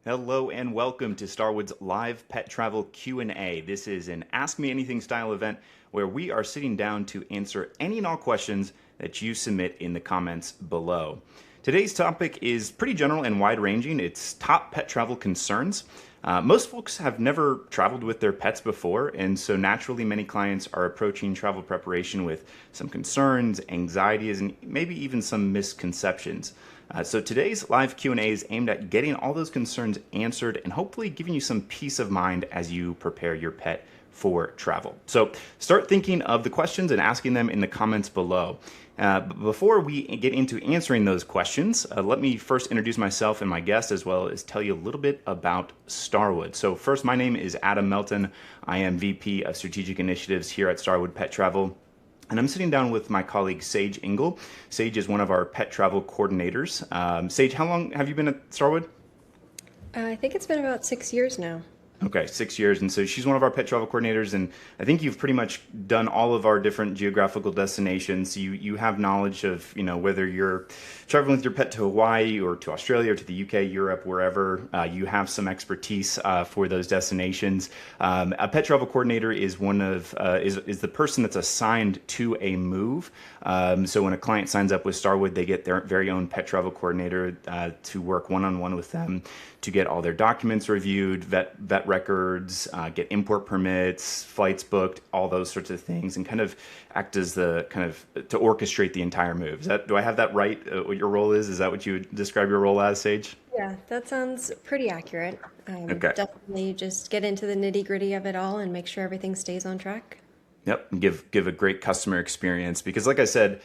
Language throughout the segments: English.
Hello and welcome to Starwood's live pet travel Q&A. This is an Ask Me Anything style event where we are sitting down to answer any and all questions that you submit in the comments below. Today's topic is pretty general and wide-ranging. It's top pet travel concerns. Most folks have never traveled with their pets before, and so naturally many clients are approaching travel preparation with some concerns, anxieties, and maybe even some misconceptions. So today's live Q&A is aimed at getting all those concerns answered and hopefully giving you some peace of mind as you prepare your pet for travel. So start thinking of the questions and asking them in the comments below. But before we get into answering those questions, let me first introduce myself and my guest, as well as tell you a little bit about Starwood. So first, my name is Adam Melton. I am VP of Strategic Initiatives here at Starwood Pet Travel. And I'm sitting down with my colleague, Sage Engel. Sage is one of our pet travel coordinators. Sage, how long have you been at Starwood? I think it's been about 6 years now. Okay, 6 years. And so she's one of our pet travel coordinators. And I think you've pretty much done all of our different geographical destinations. You have knowledge of, whether you're traveling with your pet to Hawaii or to Australia or to the UK, Europe, wherever, you have some expertise for those destinations. A pet travel coordinator is is the person that's assigned to a move. So when a client signs up with Starwood, they get their very own pet travel coordinator to work one-on-one with them to get all their documents reviewed, vet records, get import permits, flights booked, all those sorts of things, and kind of act as to orchestrate the entire move. Do I have that right? What your role is? Is that what you would describe your role as, Sage? Yeah, that sounds pretty accurate. Okay. Definitely just get into the nitty-gritty of it all and make sure everything stays on track. Yep, and give a great customer experience because, like I said,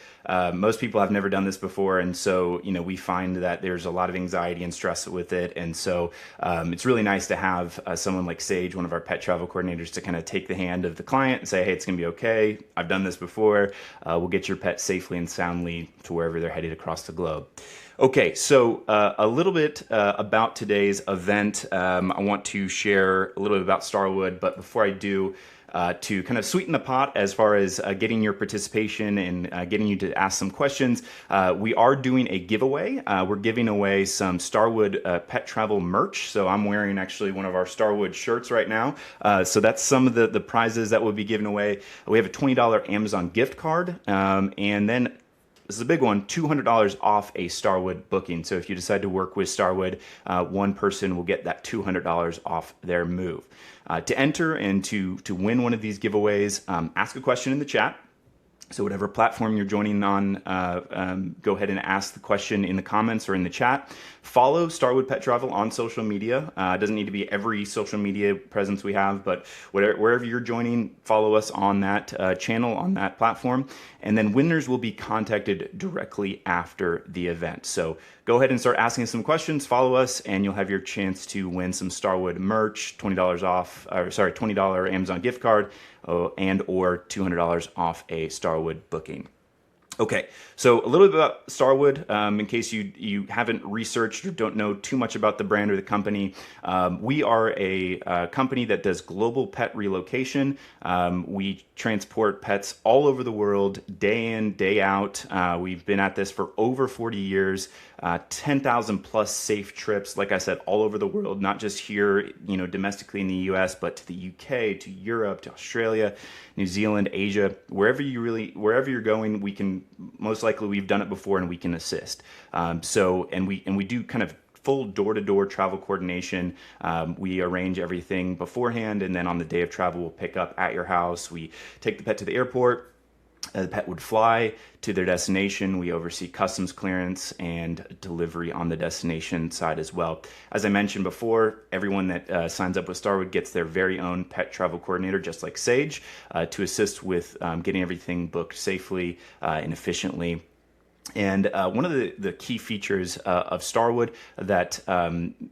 most people have never done this before, and so we find that there's a lot of anxiety and stress with it, and so it's really nice to have someone like Sage, one of our pet travel coordinators, to kind of take the hand of the client and say, "Hey, it's going to be okay. I've done this before. We'll get your pet safely and soundly to wherever they're headed across the globe." Okay, so a little bit about today's event. I want to share a little bit about Starwood, but before I do, to kind of sweeten the pot as far as getting your participation and getting you to ask some questions, we are doing a giveaway. We're giving away some Starwood Pet Travel merch. So I'm wearing actually one of our Starwood shirts right now. So that's some of the prizes that will be given away. We have a $20 Amazon gift card, and then this is a big one, $200 off a Starwood booking. So if you decide to work with Starwood, one person will get that $200 off their move. To enter and to win one of these giveaways, ask a question in the chat. So whatever platform you're joining on, go ahead and ask the question in the comments or in the chat. Follow Starwood Pet Travel on social media. It doesn't need to be every social media presence we have, but wherever you're joining, follow us on that channel, on that platform. And then winners will be contacted directly after the event. So go ahead and start asking some questions, follow us, and you'll have your chance to win some Starwood merch, $20 off, $20 Amazon gift card, and or $200 off a Starwood booking. Okay, so a little bit about Starwood, in case you haven't researched or don't know too much about the brand or the company. We are a company that does global pet relocation. We transport pets all over the world, day in, day out. We've been at this for over 40 years, 10,000 plus safe trips, like I said, all over the world, not just here, domestically in the US, but to the UK, to Europe, to Australia, New Zealand, Asia, wherever you're going, most likely we've done it before and we can assist. And we do kind of full door-to-door travel coordination. We arrange everything beforehand, and then on the day of travel, we'll pick up at your house. We take the pet to the airport. The pet would fly to their destination. We oversee customs clearance and delivery on the destination side as well. As I mentioned before, everyone that signs up with Starwood gets their very own pet travel coordinator, just like Sage, to assist with getting everything booked safely and efficiently. And one of the key features of Starwood that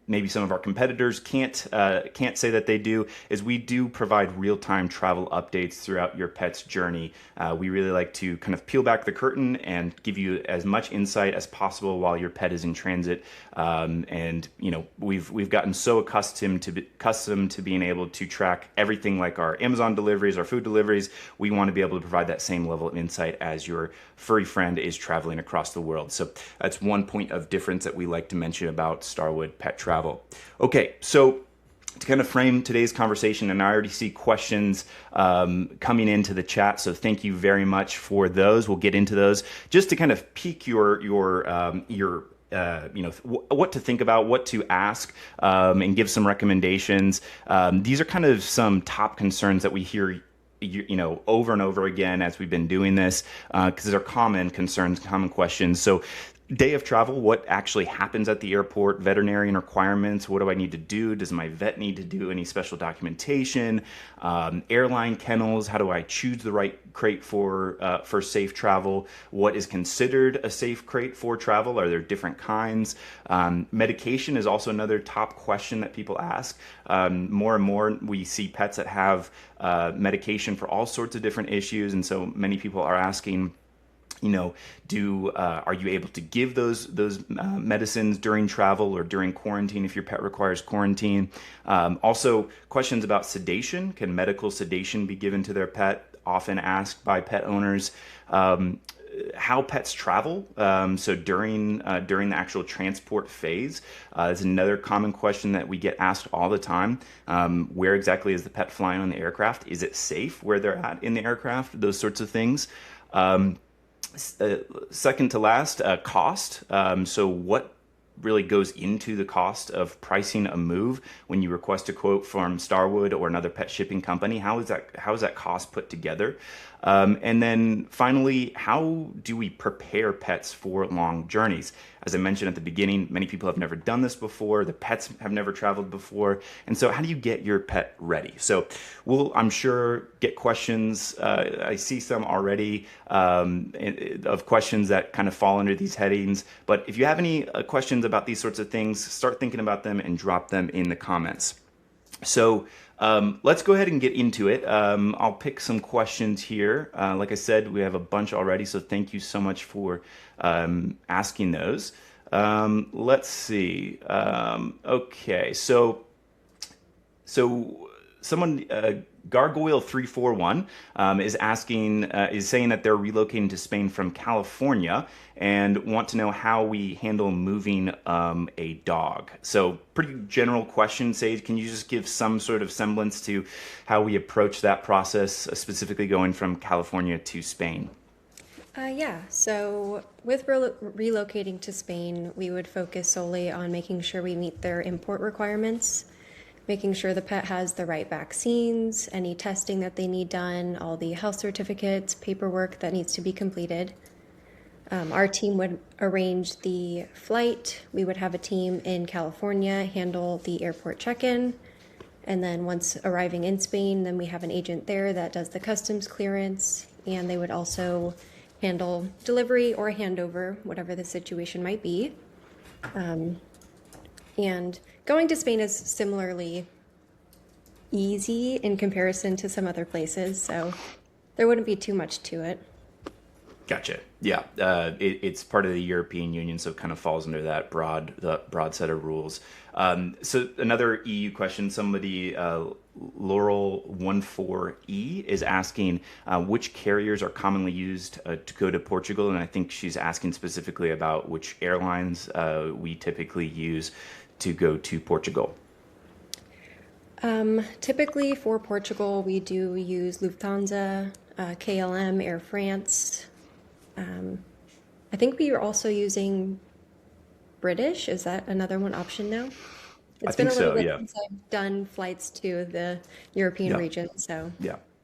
maybe some of our competitors can't say that they do is we do provide real-time travel updates throughout your pet's journey. We really like to kind of peel back the curtain and give you as much insight as possible while your pet is in transit. And we've gotten so accustomed to being able to track everything like our Amazon deliveries, our food deliveries. We want to be able to provide that same level of insight as your furry friend is traveling across the world. So that's one point of difference that we like to mention about Starwood Pet Travel. Okay, so to kind of frame today's conversation, and I already see questions coming into the chat, so thank you very much for those. We'll get into those just to kind of pique your what to think about, what to ask, and give some recommendations. These are kind of some top concerns that we hear over and over again as we've been doing this, because they're common concerns, common questions. So day of travel, what actually happens at the airport, veterinarian requirements, what do I need to do? Does my vet need to do any special documentation? Airline kennels, how do I choose the right crate for safe travel? What is considered a safe crate for travel? Are there different kinds? Medication is also another top question that people ask. More and more we see pets that have medication for all sorts of different issues, and so many people are asking, are you able to give those medicines during travel or during quarantine if your pet requires quarantine? Also, questions about sedation. Can medical sedation be given to their pet? Often asked by pet owners. How pets travel. So during the actual transport phase is another common question that we get asked all the time. Where exactly is the pet flying on the aircraft? Is it safe where they're at in the aircraft? Those sorts of things. Second to last, cost. So what really goes into the cost of pricing a move when you request a quote from Starwood or another pet shipping company? How is that cost put together? And then finally, how do we prepare pets for long journeys? As I mentioned at the beginning, many people have never done this before. The pets have never traveled before. And so how do you get your pet ready? So we'll, I'm sure, get questions. I see some already of questions that kind of fall under these headings. But if you have any questions about these sorts of things, start thinking about them and drop them in the comments. So let's go ahead and get into it. I'll pick some questions here. Like I said, we have a bunch already, so thank you so much for asking those. Let's see. Okay, so someone, Gargoyle 341, is saying that they're relocating to Spain from California and want to know how we handle moving a dog. So pretty general question, Sage. Can you just give some sort of semblance to how we approach that process, specifically going from California to Spain? Yeah, so with relocating to Spain, we would focus solely on making sure we meet their import requirements, making sure the pet has the right vaccines, any testing that they need done, all the health certificates, paperwork that needs to be completed. Our team would arrange the flight. We would have a team in California handle the airport check-in. And then once arriving in Spain, then we have an agent there that does the customs clearance, and they would also handle delivery or handover, whatever the situation might be. And going to Spain is similarly easy in comparison to some other places, so there wouldn't be too much to it. Gotcha. Yeah, it's part of the European Union, so it kind of falls under that broad set of rules. So another EU question, somebody, Laurel14E, is asking which carriers are commonly used to go to Portugal, and I think she's asking specifically about which airlines we typically use to go to Portugal. Typically for Portugal, we do use Lufthansa, KLM, Air France. I think we are also using British. Is that another one option now? It's been a little bit since I've done flights to the European region, so.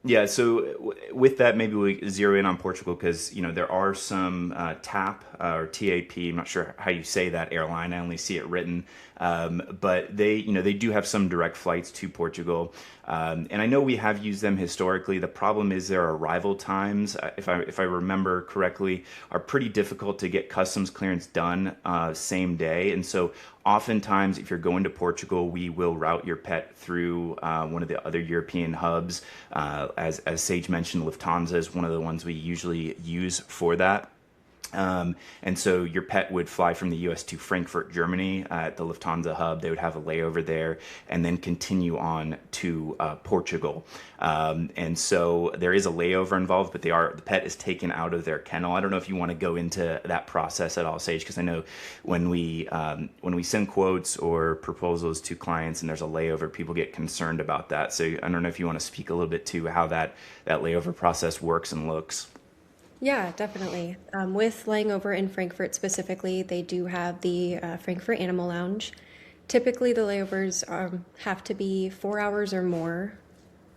Yeah, so with that, maybe we zero in on Portugal because, there are some TAP or TAP, I'm not sure how you say that airline, I only see it written, but they do have some direct flights to Portugal. And I know we have used them historically. The problem is their arrival times, if I remember correctly, are pretty difficult to get customs clearance done same day. And so oftentimes, if you're going to Portugal, we will route your pet through one of the other European hubs. As Sage mentioned, Lufthansa is one of the ones we usually use for that. And so your pet would fly from the US to Frankfurt, Germany at the Lufthansa hub. They would have a layover there and then continue on to Portugal. And so there is a layover involved, but the pet is taken out of their kennel. I don't know if you want to go into that process at all, Sage, because I know when we send quotes or proposals to clients and there's a layover, people get concerned about that. So I don't know if you want to speak a little bit to how that layover process works and looks. Yeah, definitely. With laying over in Frankfurt specifically, they do have the Frankfurt Animal Lounge. Typically, the layovers have to be 4 hours or more,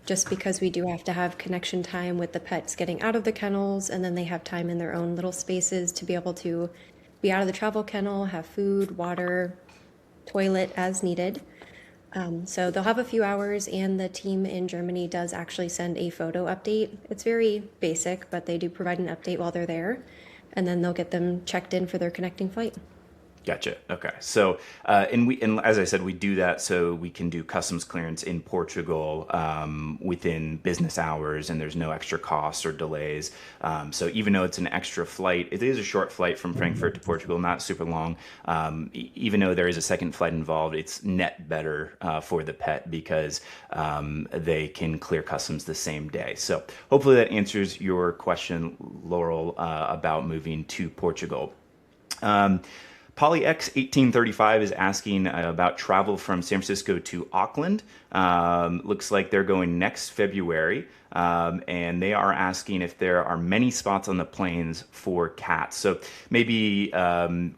just because we do have to have connection time with the pets getting out of the kennels, and then they have time in their own little spaces to be able to be out of the travel kennel, have food, water, toilet as needed. So they'll have a few hours, and the team in Germany does actually send a photo update. It's very basic, but they do provide an update while they're there, and then they'll get them checked in for their connecting flight. Gotcha. Okay. So, and as I said, we do that so we can do customs clearance in Portugal within business hours, and there's no extra costs or delays. So even though it's an extra flight, it is a short flight from Frankfurt to Portugal, not super long. Even though there is a second flight involved, it's net better for the pet because they can clear customs the same day. So hopefully that answers your question, Laurel, about moving to Portugal. PolyX1835 is asking about travel from San Francisco to Auckland. Looks like they're going next February. And they are asking if there are many spots on the planes for cats. So maybe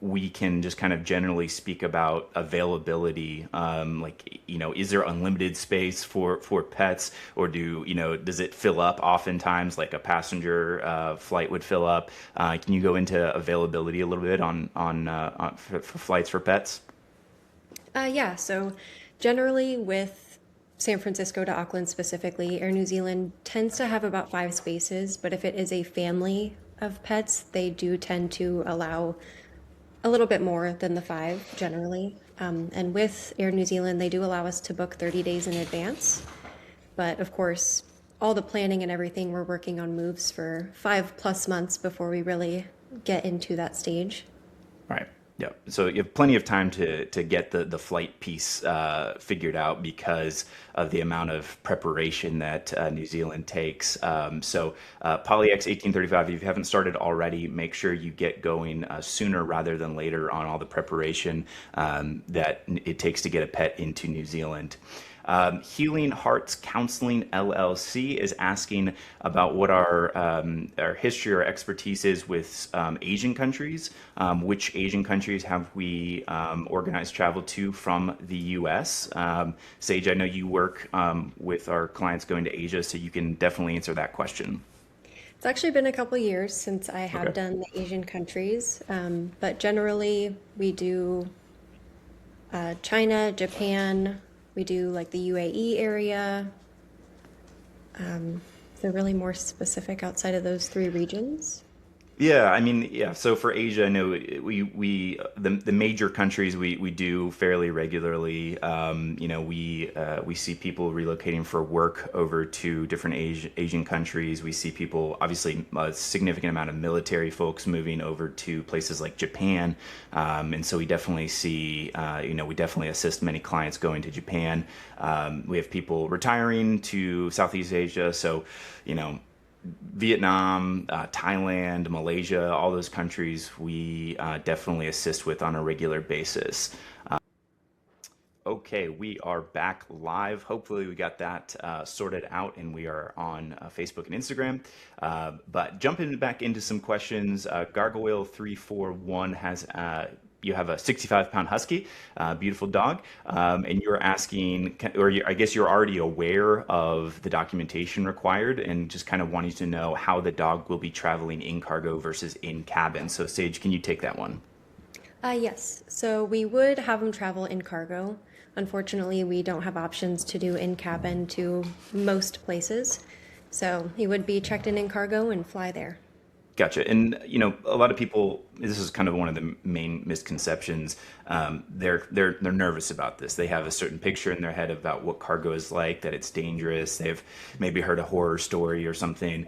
we can just kind of generally speak about availability. Is there unlimited space for pets, or does it fill up oftentimes like a passenger flight would fill up? Can you go into availability a little bit for flights for pets? Yeah, so generally with San Francisco to Auckland specifically, Air New Zealand tends to have about 5 spaces, but if it is a family of pets, they do tend to allow a little bit more than the 5 generally. And with Air New Zealand, they do allow us to book 30 days in advance. But of course, all the planning and everything, we're working on moves for 5+ months before we really get into that stage. Right. Yeah. So you have plenty of time to get the flight piece figured out because of the amount of preparation that New Zealand takes. PolyX 1835, if you haven't started already, make sure you get going sooner rather than later on all the preparation that it takes to get a pet into New Zealand. Healing Hearts Counseling LLC is asking about what our history or expertise is with Asian countries. Which Asian countries have we organized travel to from the U.S.? Sage, I know you work with our clients going to Asia, so you can definitely answer that question. It's actually been a couple years since I have Okay. done the Asian countries, but generally we do China, Japan, we do like the UAE area. They're really more specific outside of those 3 regions. Yeah, I mean, yeah. So for Asia, I know the major countries we do fairly regularly. We see people relocating for work over to different Asian countries. We see people, obviously, a significant amount of military folks moving over to places like Japan, and so we definitely see, we definitely assist many clients going to Japan. We have people retiring to Southeast Asia, so you know. Vietnam, Thailand, Malaysia, all those countries we definitely assist with on a regular basis. Okay, we are back live. Hopefully, we got that sorted out and we are on Facebook and Instagram. But jumping back into some questions, Gargoyle341 has. You have a 65-pound husky, beautiful dog, and you're asking, I guess you're already aware of the documentation required and just kind of wanting to know how the dog will be traveling in cargo versus in cabin. So, Sage, can you take that one? Yes, so we would have them travel in cargo. Unfortunately, we don't have options to do in cabin to most places. So he would be checked in cargo and fly there. Gotcha. And a lot of people. This is kind of one of the main misconceptions. They're nervous about this. They have a certain picture in their head about what cargo is like, that it's dangerous. They've maybe heard a horror story or something.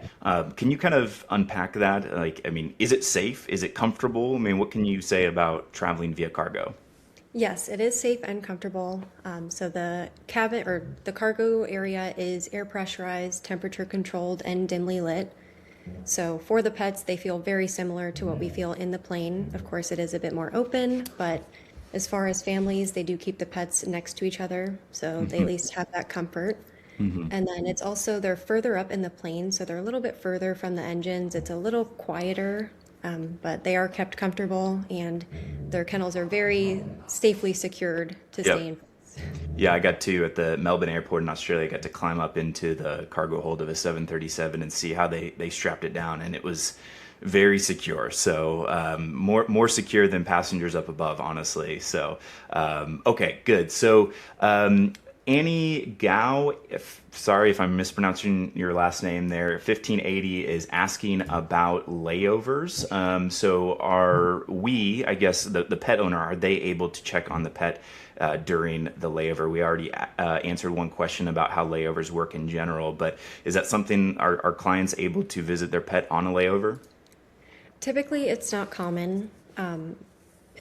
Can you kind of unpack that? Like, I mean, is it safe? Is it comfortable? I mean, what can you say about traveling via cargo? Yes, it is safe and comfortable. So the cabin or the cargo area is air pressurized, temperature controlled, and dimly lit. So for the pets, they feel very similar to what we feel in the plane. Of course, it is a bit more open, but as far as families, they do keep the pets next to each other, so they at least have that comfort. And then it's also, they're further up in the plane, so they're a little bit further from the engines. It's a little quieter, but they are kept comfortable, and their kennels are very safely secured to Yep. stay in. Yeah, I got to at the Melbourne airport in Australia. I got to climb up into the cargo hold of a 737 and see how they strapped it down, and it was very secure. So more secure than passengers up above, honestly. So okay, good. So Annie Gao, sorry if I'm mispronouncing your last name there, 1580 is asking about layovers. So are we, I guess, the pet owner, are they able to check on the pet during the layover? We already answered one question about how layovers work in general, but is that something, are clients able to visit their pet on a layover? Typically, it's not common.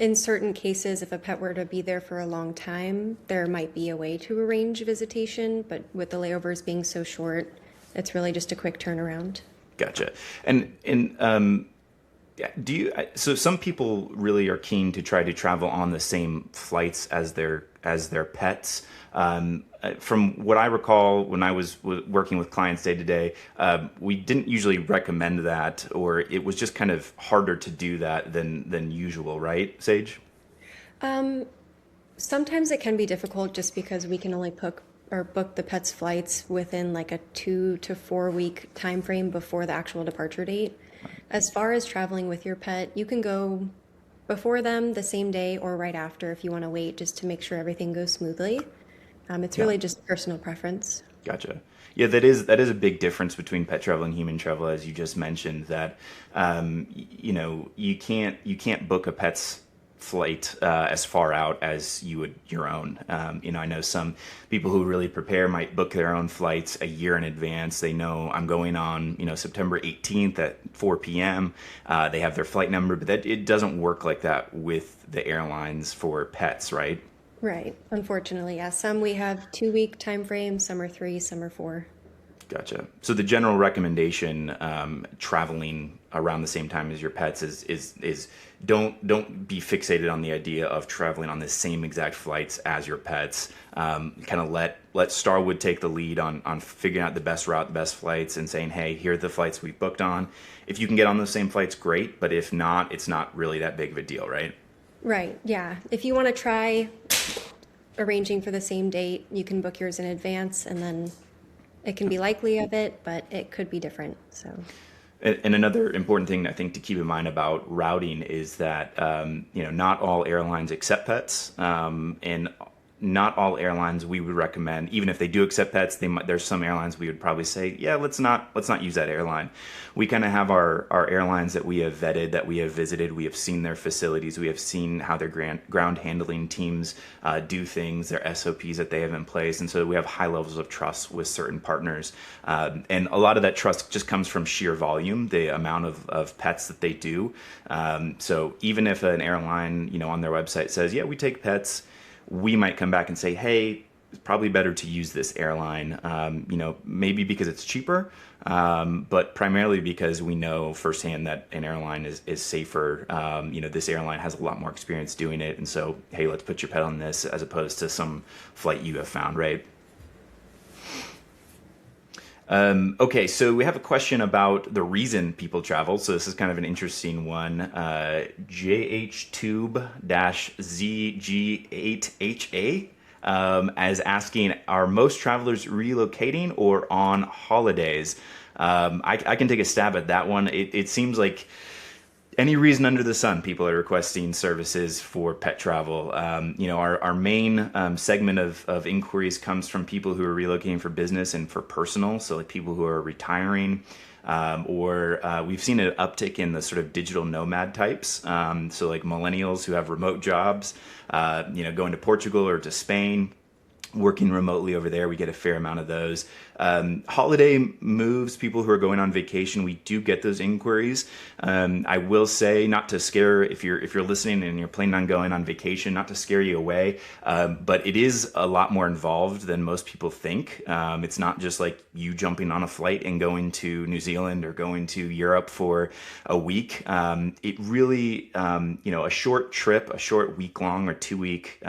In certain cases, if a pet were to be there for a long time, there might be a way to arrange visitation, but with the layovers being so short, it's really just a quick turnaround. Gotcha. And yeah, so some people really are keen to try to travel on the same flights as their pets. From what I recall, when I was working with clients day to day, we didn't usually recommend that, or it was just kind of harder to do that than usual, right, Sage? Sometimes it can be difficult just because we can only book the pet's flights within like a 2 to 4 week time frame before the actual departure date. As far as traveling with your pet, you can go before them the same day or right after if you want to wait just to make sure everything goes smoothly. It's Yeah. really just personal preference. Gotcha. Yeah, that is a big difference between pet travel and human travel, as you just mentioned. That you can't book a pet's flight as far out as you would your own. I know some people who really prepare might book their own flights a year in advance. They know I'm going on September 18th at 4 p.m. They have their flight number, but that it doesn't work like that with the airlines for pets, right? Right. Unfortunately, yeah. Some we have 2 week time frames, some are three, some are four. Gotcha. So the general recommendation, traveling around the same time as your pets is don't be fixated on the idea of traveling on the same exact flights as your pets. Kind of let Starwood take the lead on figuring out the best route, the best flights, and saying, hey, here are the flights we booked on. If you can get on those same flights, great. But if not, it's not really that big of a deal, right? Right. Yeah. If you want to try arranging for the same date, you can book yours in advance and then it can be likely of it, but it could be different. So, And another important thing I think to keep in mind about routing is that not all airlines accept pets, and not all airlines we would recommend, even if they do accept pets. There's some airlines we would probably say, yeah, let's not use that airline. We kind of have our airlines that we have vetted, that we have visited, we have seen their facilities, we have seen how their ground handling teams do things, their SOPs that they have in place, and so we have high levels of trust with certain partners, and a lot of that trust just comes from sheer volume, the amount of pets that they do. So even if an airline, on their website says, yeah, we take pets, we might come back and say, hey, it's probably better to use this airline, maybe because it's cheaper, but primarily because we know firsthand that an airline is safer. This airline has a lot more experience doing it. And so, hey, let's put your pet on this as opposed to some flight you have found, right? Okay, so we have a question about the reason people travel. So this is kind of an interesting one. JH-tube-ZG8HA as asking, are most travelers relocating or on holidays? I can take a stab at that one. It seems like Any reason under the sun, people are requesting services for pet travel. Our main segment of inquiries comes from people who are relocating for business and for personal. So, like people who are retiring, or we've seen an uptick in the sort of digital nomad types. So, like millennials who have remote jobs, going to Portugal or to Spain, working remotely over there. We get a fair amount of those. Holiday moves, people who are going on vacation, we do get those inquiries. I will say, not to scare, if you're listening and you're planning on going on vacation, not to scare you away, but it is a lot more involved than most people think. It's not just like you jumping on a flight and going to New Zealand or going to Europe for a week. It really, a short trip, a short week long or 2 week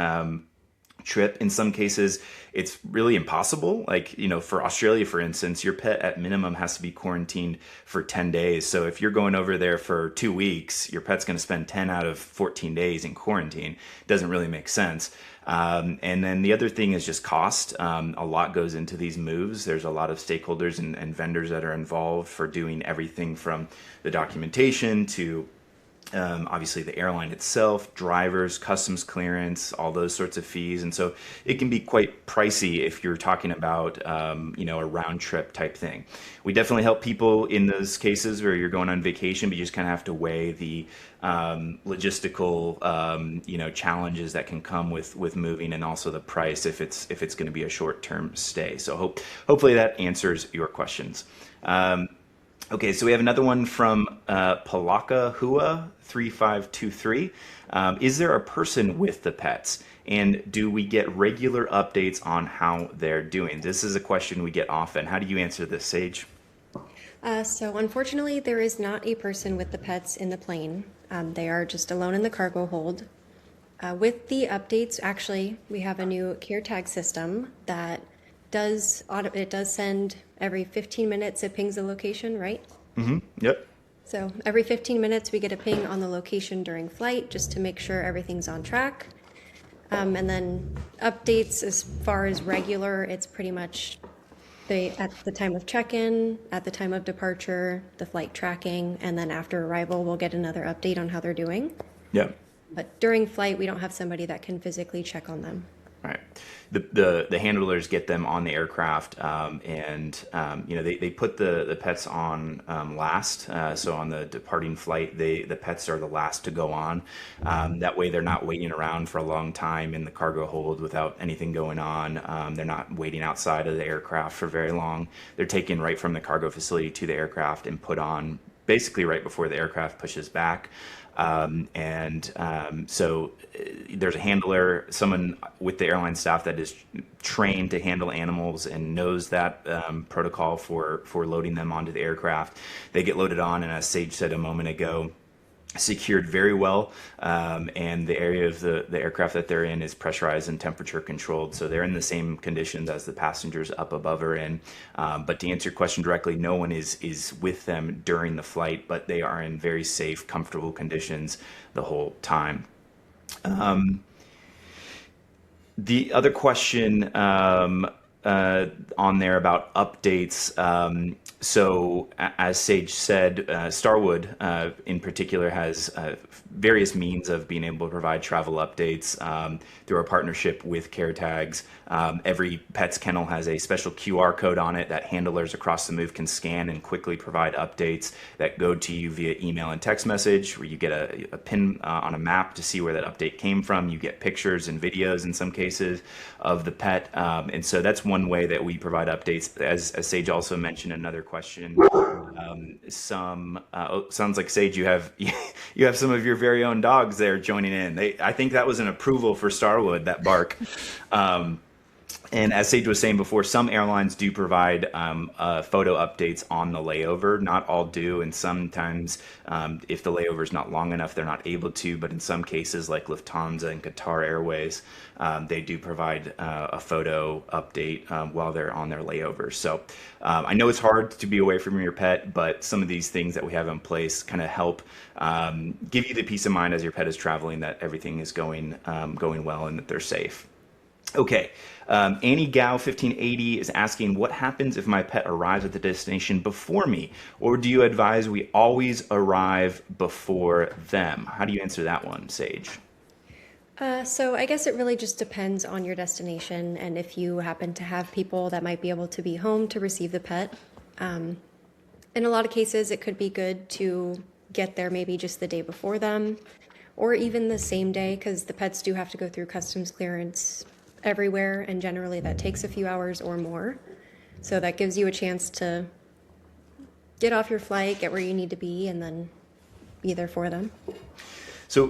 trip, in some cases it's really impossible. Like, for Australia, for instance, your pet at minimum has to be quarantined for 10 days. So if you're going over there for 2 weeks, your pet's going to spend 10 out of 14 days in quarantine. Doesn't really make sense. And then the other thing is just cost. A lot goes into these moves. There's a lot of stakeholders and vendors that are involved for doing everything from the documentation to obviously the airline itself, drivers, customs clearance, all those sorts of fees. And so it can be quite pricey if you're talking about, a round trip type thing. We definitely help people in those cases where you're going on vacation, but you just kind of have to weigh the logistical, challenges that can come with moving, and also the price if it's going to be a short-term stay. So hopefully that answers your questions. Okay, so we have another one from Palaka Hua 3523. Is there a person with the pets? And do we get regular updates on how they're doing? This is a question we get often. How do you answer this, Sage? So unfortunately, there is not a person with the pets in the plane. They are just alone in the cargo hold. With the updates, actually, we have a new care tag system that does send every 15 minutes. It pings a location, right? Mm-hmm. Yep. So every 15 minutes, we get a ping on the location during flight just to make sure everything's on track. And then updates as far as regular, it's pretty much at the time of check-in, at the time of departure, the flight tracking, and then after arrival, we'll get another update on how they're doing. Yep. But during flight, we don't have somebody that can physically check on them. Right. The handlers get them on the aircraft, and they put the pets on last. So on the departing flight, the pets are the last to go on. That way, they're not waiting around for a long time in the cargo hold without anything going on. They're not waiting outside of the aircraft for very long. They're taken right from the cargo facility to the aircraft and put on basically right before the aircraft pushes back. So there's a handler, someone with the airline staff that is trained to handle animals and knows that protocol for loading them onto the aircraft. They get loaded on, and as Sage said a moment ago, secured very well, and the area of the aircraft that they're in is pressurized and temperature controlled, so they're in the same conditions as the passengers up above or in. But to answer your question directly, no one is with them during the flight, but they are in very safe, comfortable conditions the whole time. The other question on there about updates. So as Sage said, Starwood in particular has various means of being able to provide travel updates through our partnership with CareTags. Every pet's kennel has a special QR code on it that handlers across the move can scan and quickly provide updates that go to you via email and text message, where you get a pin on a map to see where that update came from. You get pictures and videos in some cases of the pet. And so that's one way that we provide updates. As Sage also mentioned, another question. Sounds like Sage, you have some of your very own dogs there joining in. I think that was an approval for Starwood, that bark. And as Sage was saying before, some airlines do provide photo updates on the layover. Not all do, and sometimes if the layover is not long enough, they're not able to. But in some cases, like Lufthansa and Qatar Airways, they do provide a photo update while they're on their layovers. So I know it's hard to be away from your pet, but some of these things that we have in place kind of help give you the peace of mind as your pet is traveling that everything is going well and that they're safe. Okay. Annie Gao 1580 is asking, what happens if my pet arrives at the destination before me? Or do you advise we always arrive before them? How do you answer that one, Sage? So I guess it really just depends on your destination and if you happen to have people that might be able to be home to receive the pet. In a lot of cases, it could be good to get there maybe just the day before them or even the same day because the pets do have to go through customs clearance everywhere, and generally that takes a few hours or more. So that gives you a chance to get off your flight, get where you need to be, and then be there for them. So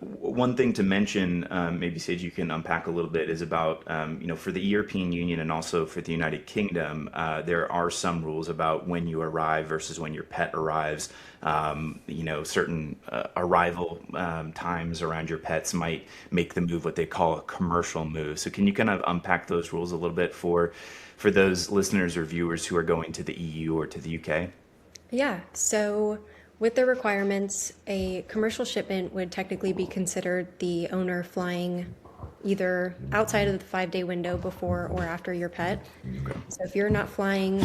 one thing to mention, maybe Sage, you can unpack a little bit, is about for the European Union and also for the United Kingdom, there are some rules about when you arrive versus when your pet arrives. Certain arrival times around your pets might make the move what they call a commercial move. So can you kind of unpack those rules a little bit for those listeners or viewers who are going to the EU or to the UK? Yeah, so with the requirements, a commercial shipment would technically be considered the owner flying either outside of the 5 day window before or after your pet. So if you're not flying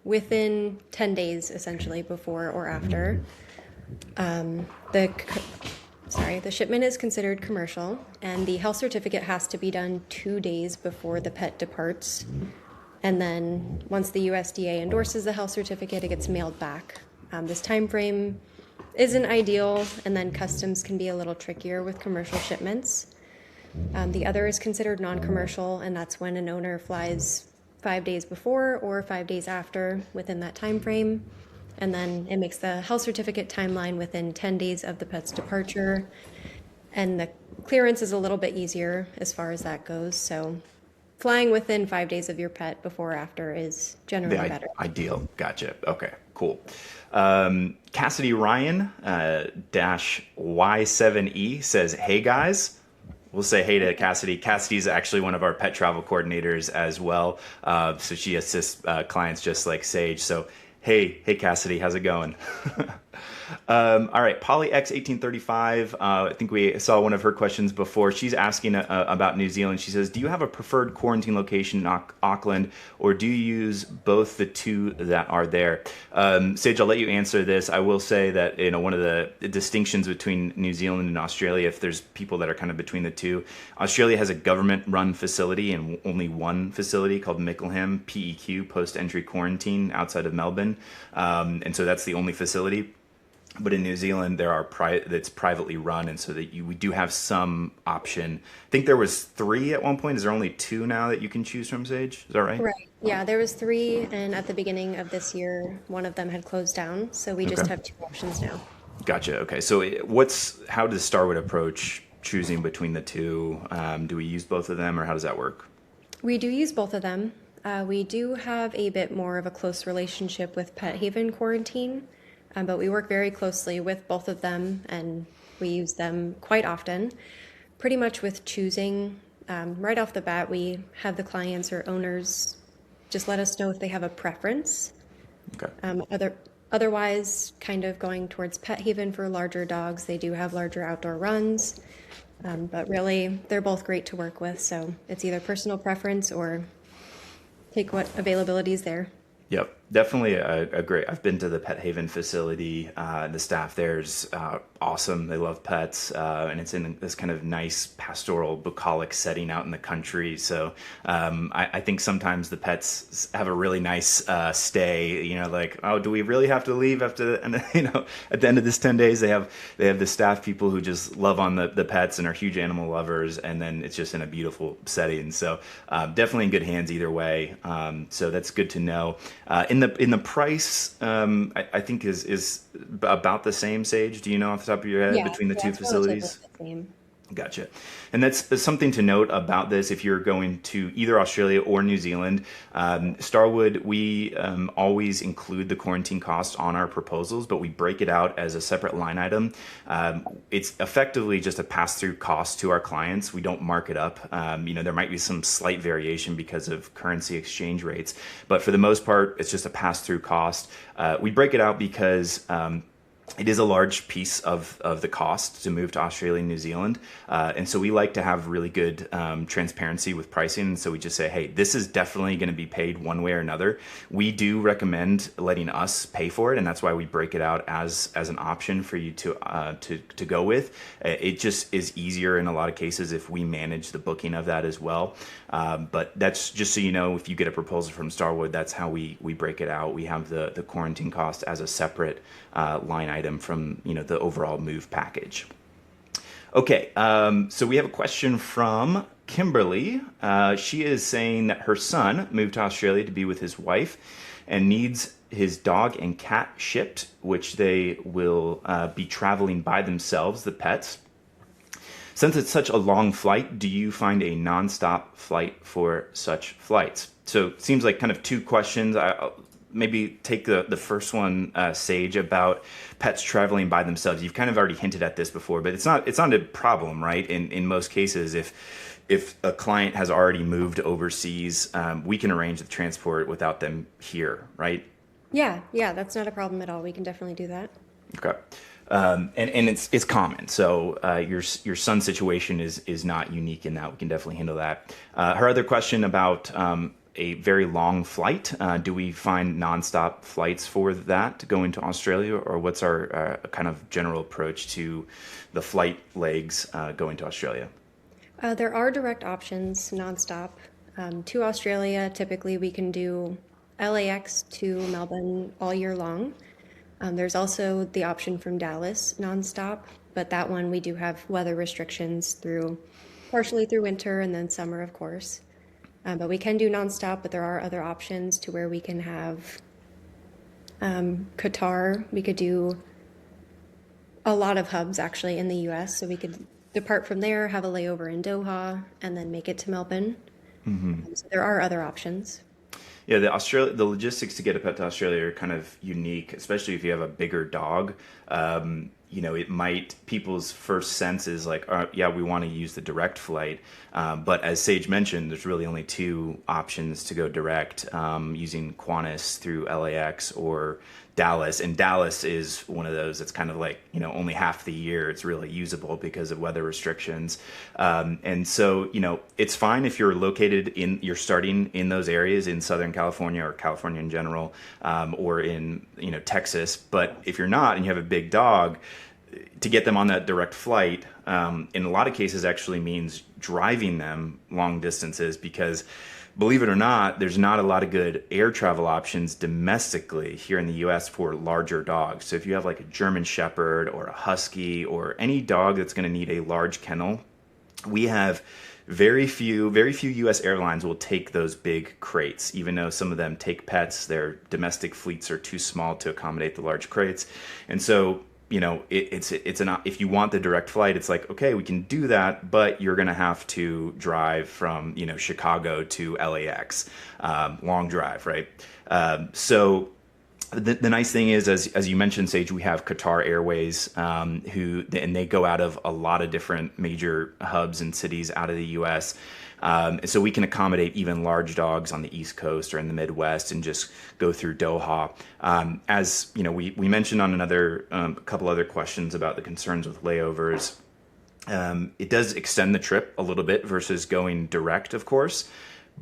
within 10 days, essentially before or after, the the shipment is considered commercial, and the health certificate has to be done 2 days before the pet departs. And then once the USDA endorses the health certificate, it gets mailed back. This time frame isn't ideal, and then customs can be a little trickier with commercial shipments. The other is considered non-commercial, and that's when an owner flies 5 days before or 5 days after within that time frame. And then it makes the health certificate timeline within 10 days of the pet's departure. And the clearance is a little bit easier as far as that goes. So flying within 5 days of your pet before or after is generally better. Ideal. Gotcha. Okay, cool. Cassidy Ryan dash Y7E says, hey guys. We'll say hey to Cassidy. Cassidy's actually one of our pet travel coordinators as well. So she assists clients just like Sage. So hey Cassidy, how's it going? All right, Polly X 1835. I think we saw one of her questions before. She's asking about New Zealand. She says, "Do you have a preferred quarantine location in Auckland, or do you use both the two that are there?" Sage, I'll let you answer this. I will say that one of the distinctions between New Zealand and Australia, if there's people that are kind of between the two, Australia has a government-run facility and only one facility called Mickleham PEQ post-entry quarantine outside of Melbourne, and so that's the only facility. But in New Zealand, that's privately run, and so that we do have some option. I think there was 3 at one point. Is there only 2 now that you can choose from, Sage? Is that right? Right. Yeah, there was 3, and at the beginning of this year, one of them had closed down. So we just have 2 options now. Gotcha. Okay. So how does Starwood approach choosing between the two? Do we use both of them, or how does that work? We do use both of them. We do have a bit more of a close relationship with Pet Haven Quarantine. But we work very closely with both of them, and we use them quite often. Pretty much with choosing, right off the bat, we have the clients or owners just let us know if they have a preference. Okay. Otherwise, kind of going towards Pet Haven for larger dogs. They do have larger outdoor runs, but really, they're both great to work with. So it's either personal preference or take what availability is there. Yep, definitely a great. I've been to the Pet Haven facility. The staff there's awesome. They love pets, and it's in this kind of nice pastoral, bucolic setting out in the country. So I think sometimes the pets have a really nice stay. Like, oh, do we really have to leave after? And at the end of this 10 days, they have the staff people who just love on the pets and are huge animal lovers, and then it's just in a beautiful setting. So definitely in good hands either way. So that's good to know. In the price, I think is about the same, Sage. Do you know off the top of your head between the two facilities? The same. Gotcha. And that's something to note about this. If you're going to either Australia or New Zealand, Starwood, we always include the quarantine cost on our proposals, but we break it out as a separate line item. It's effectively just a pass-through cost to our clients. We don't mark it up. There might be some slight variation because of currency exchange rates, but for the most part, it's just a pass-through cost. We break it out because it is a large piece of the cost to move to Australia and New Zealand. And so we like to have really good transparency with pricing. And so we just say, hey, this is definitely going to be paid one way or another. We do recommend letting us pay for it. And that's why we break it out as an option for you to go with. It just is easier in a lot of cases if we manage the booking of that as well. But that's just so you know, if you get a proposal from Starwood, that's how we break it out. We have the quarantine cost as a separate line item from the overall move package. Okay, so we have a question from Kimberly. She is saying that her son moved to Australia to be with his wife and needs his dog and cat shipped, which they will be traveling by themselves, the pets. Since it's such a long flight, do you find a nonstop flight for such flights? So it seems like kind of two questions. I'll maybe take the first one, Sage, about pets traveling by themselves. You've kind of already hinted at this before, but it's not a problem, right? In most cases, if a client has already moved overseas, we can arrange the transport without them here, right? Yeah, that's not a problem at all. We can definitely do that. Okay. And it's common. So your son's situation is not unique in that. We can definitely handle that. Her other question about a very long flight. Do we find nonstop flights for that to go into Australia, or what's our kind of general approach to the flight legs going to Australia? There are direct options nonstop. To Australia, typically we can do LAX to Melbourne all year long. There's also the option from Dallas nonstop, but that one we do have weather restrictions partially through winter and then summer, of course. But we can do nonstop, but there are other options to where we can have Qatar. We could do a lot of hubs actually in the US. So we could depart from there, have a layover in Doha, and then make it to Melbourne. So there are other options. Yeah, the logistics to get a pet to Australia are kind of unique, especially if you have a bigger dog. People's first sense is like, yeah, we want to use the direct flight. But as Sage mentioned, there's really only two options to go direct, using Qantas through LAX or Dallas. And Dallas is one of those that's kind of like, only half the year it's really usable because of weather restrictions. And so, it's fine if you're starting in those areas in Southern California or California in general, or in, Texas. But if you're not and you have a big dog, to get them on that direct flight, in a lot of cases actually means driving them long distances because, believe it or not, there's not a lot of good air travel options domestically here in the US for larger dogs. So if you have like a German Shepherd or a Husky or any dog that's going to need a large kennel, we have very few US airlines will take those big crates, even though some of them take pets. Their domestic fleets are too small to accommodate the large crates. And so, if you want the direct flight, it's like, okay, we can do that, but you're going to have to drive from, Chicago to LAX, long drive, right? So the nice thing is, as you mentioned, Sage, we have Qatar Airways, and they go out of a lot of different major hubs and cities out of the U.S. So we can accommodate even large dogs on the East Coast or in the Midwest and just go through Doha. As we mentioned on a couple other questions about the concerns with layovers. It does extend the trip a little bit versus going direct, of course,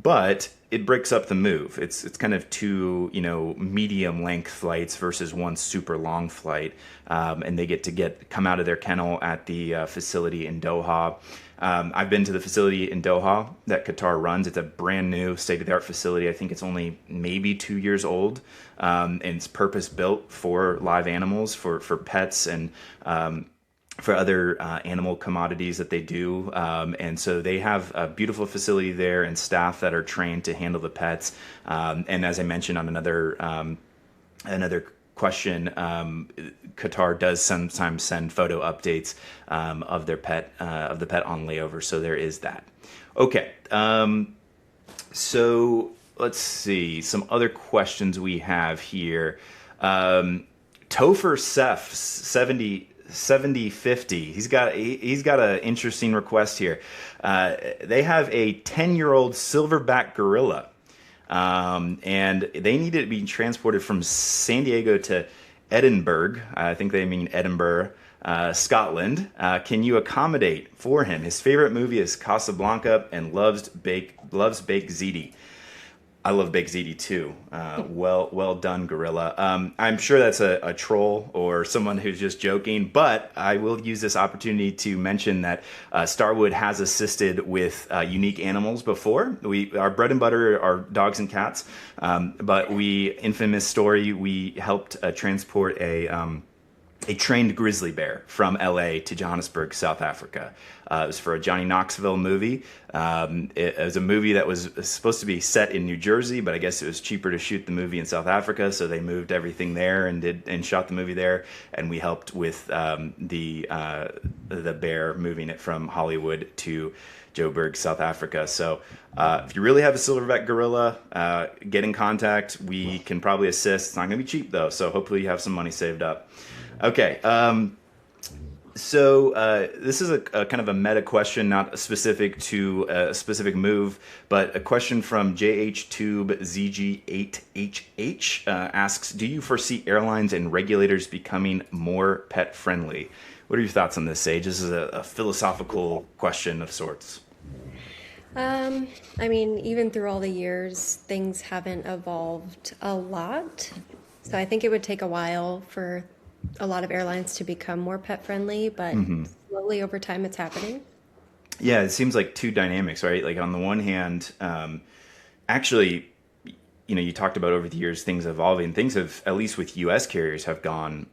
but it breaks up the move. It's kind of two, medium length flights versus one super long flight. And they get to come out of their kennel at the facility in Doha. I've been to the facility in Doha that Qatar runs. It's a brand new state-of-the-art facility. I think it's only maybe 2 years old. And it's purpose built for live animals, for pets and for other animal commodities that they do. And so they have a beautiful facility there and staff that are trained to handle the pets. And as I mentioned on another question, Qatar does sometimes send photo updates of their pet, of the pet on layover. So there is that. Okay. So let's see some other questions we have here. Topher Seth 7050. He's got an interesting request here. They have a 10-year-old silverback gorilla. And they needed to be transported from San Diego to Edinburgh. I think they mean Edinburgh, Scotland. Can you accommodate for him? His favorite movie is Casablanca and loves baked ziti. I love baked ziti too. Well done, Gorilla. I'm sure that's a troll or someone who's just joking, but I will use this opportunity to mention that Starwood has assisted with unique animals before. Our bread and butter are dogs and cats, but infamous story, we helped transport a trained grizzly bear from LA to Johannesburg, South Africa. It was for a Johnny Knoxville movie. It was a movie that was supposed to be set in New Jersey, but I guess it was cheaper to shoot the movie in South Africa, so they moved everything there and shot the movie there. And we helped with the bear, moving it from Hollywood to Joburg, South Africa. So if you really have a silverback gorilla, get in contact. We can probably assist. It's not going to be cheap though, so hopefully you have some money saved up. Okay, so this is a kind of a meta question, not specific to a specific move, but a question from JHTubeZG8HH asks, do you foresee airlines and regulators becoming more pet friendly? What are your thoughts on this, Sage? This is a philosophical question of sorts. I mean, even through all the years, things haven't evolved a lot. So I think it would take a while for a lot of airlines to become more pet friendly, but slowly over time it's happening. Yeah, it seems like two dynamics, right? Like on the one hand, actually, you talked about over the years things evolving. Things have, at least with U.S. carriers, have gone